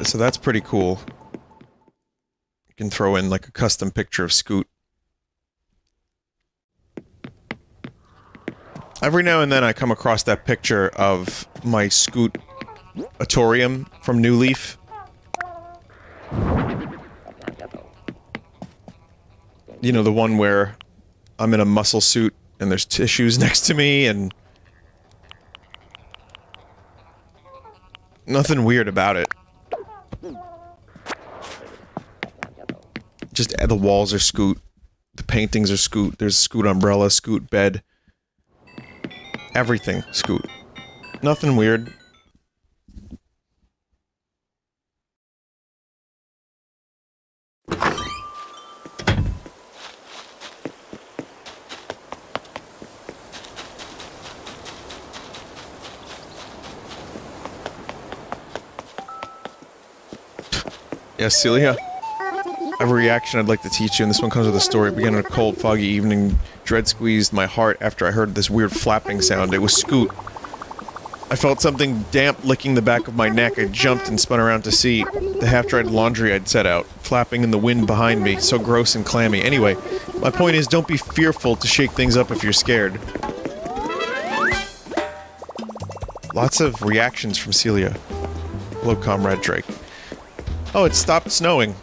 So that's pretty cool. You can throw in like a custom picture of Scoot. Every now and then I come across that picture of my Scoot Atorium from New Leaf. You know, the one where I'm in a muscle suit and there's tissues next to me and... nothing weird about it. Just the walls are Scoot. The paintings are Scoot. There's Scoot umbrella, Scoot bed. Everything Scoot. Nothing weird. Yes, Celia? I have a reaction I'd like to teach you, and this one comes with a story. It began on a cold, foggy evening. Dread squeezed my heart after I heard this weird flapping sound. It was Scoot. I felt something damp licking the back of my neck. I jumped and spun around to see the half-dried laundry I'd set out, flapping in the wind behind me, so gross and clammy. Anyway, my point is, don't be fearful to shake things up if you're scared. Lots of reactions from Celia. Hello, Comrade Drake. Oh, it stopped snowing.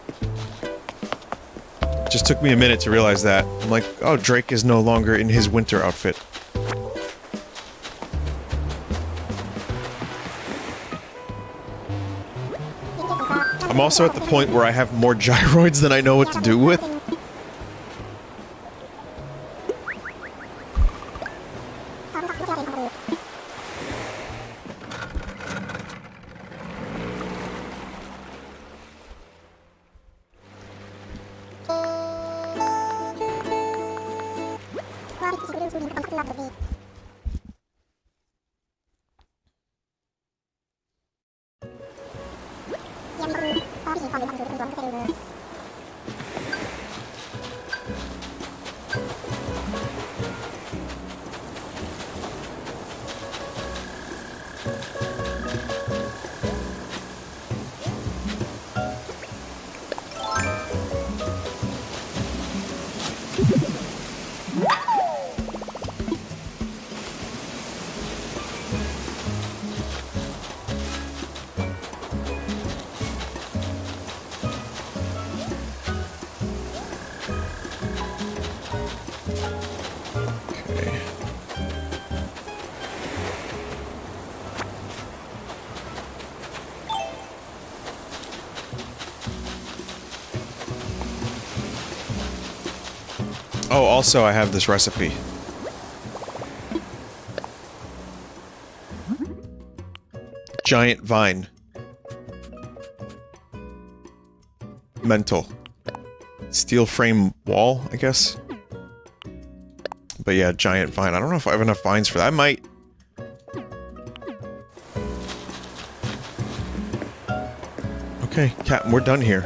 Just took me a minute to realize that. I'm like, oh, Drake is no longer in his winter outfit. I'm also at the point where I have more gyroids than I know what to do with. Oh, also I have this recipe. Giant vine. Mental. Steel frame wall, I guess? But yeah, giant vine. I don't know if I have enough vines for that. I might. Okay, Captain, we're done here.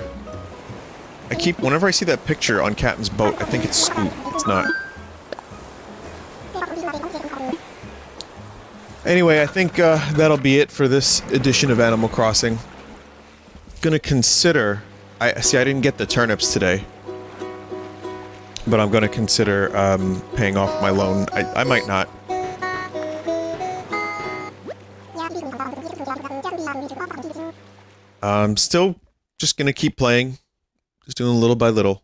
Whenever I see that picture on Captain's boat, I think it's Scoot. It's not. Anyway, I think that'll be it for this edition of Animal Crossing. Gonna consider... I didn't get the turnips today. But I'm gonna consider paying off my loan. I might not. I'm still just gonna keep playing. Just doing little by little.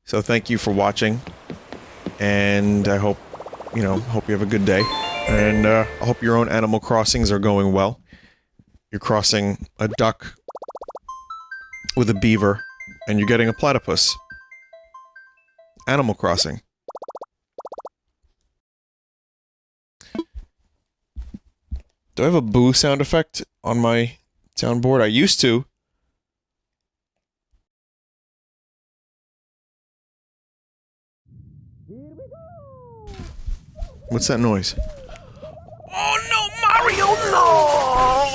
So thank you for watching. And I hope, you have a good day. And I hope your own Animal Crossings are going well. You're crossing a duck with a beaver, and you're getting a platypus. Animal Crossing. Do I have a boo sound effect on my soundboard? I used to. What's that noise? Oh no, Mario, no!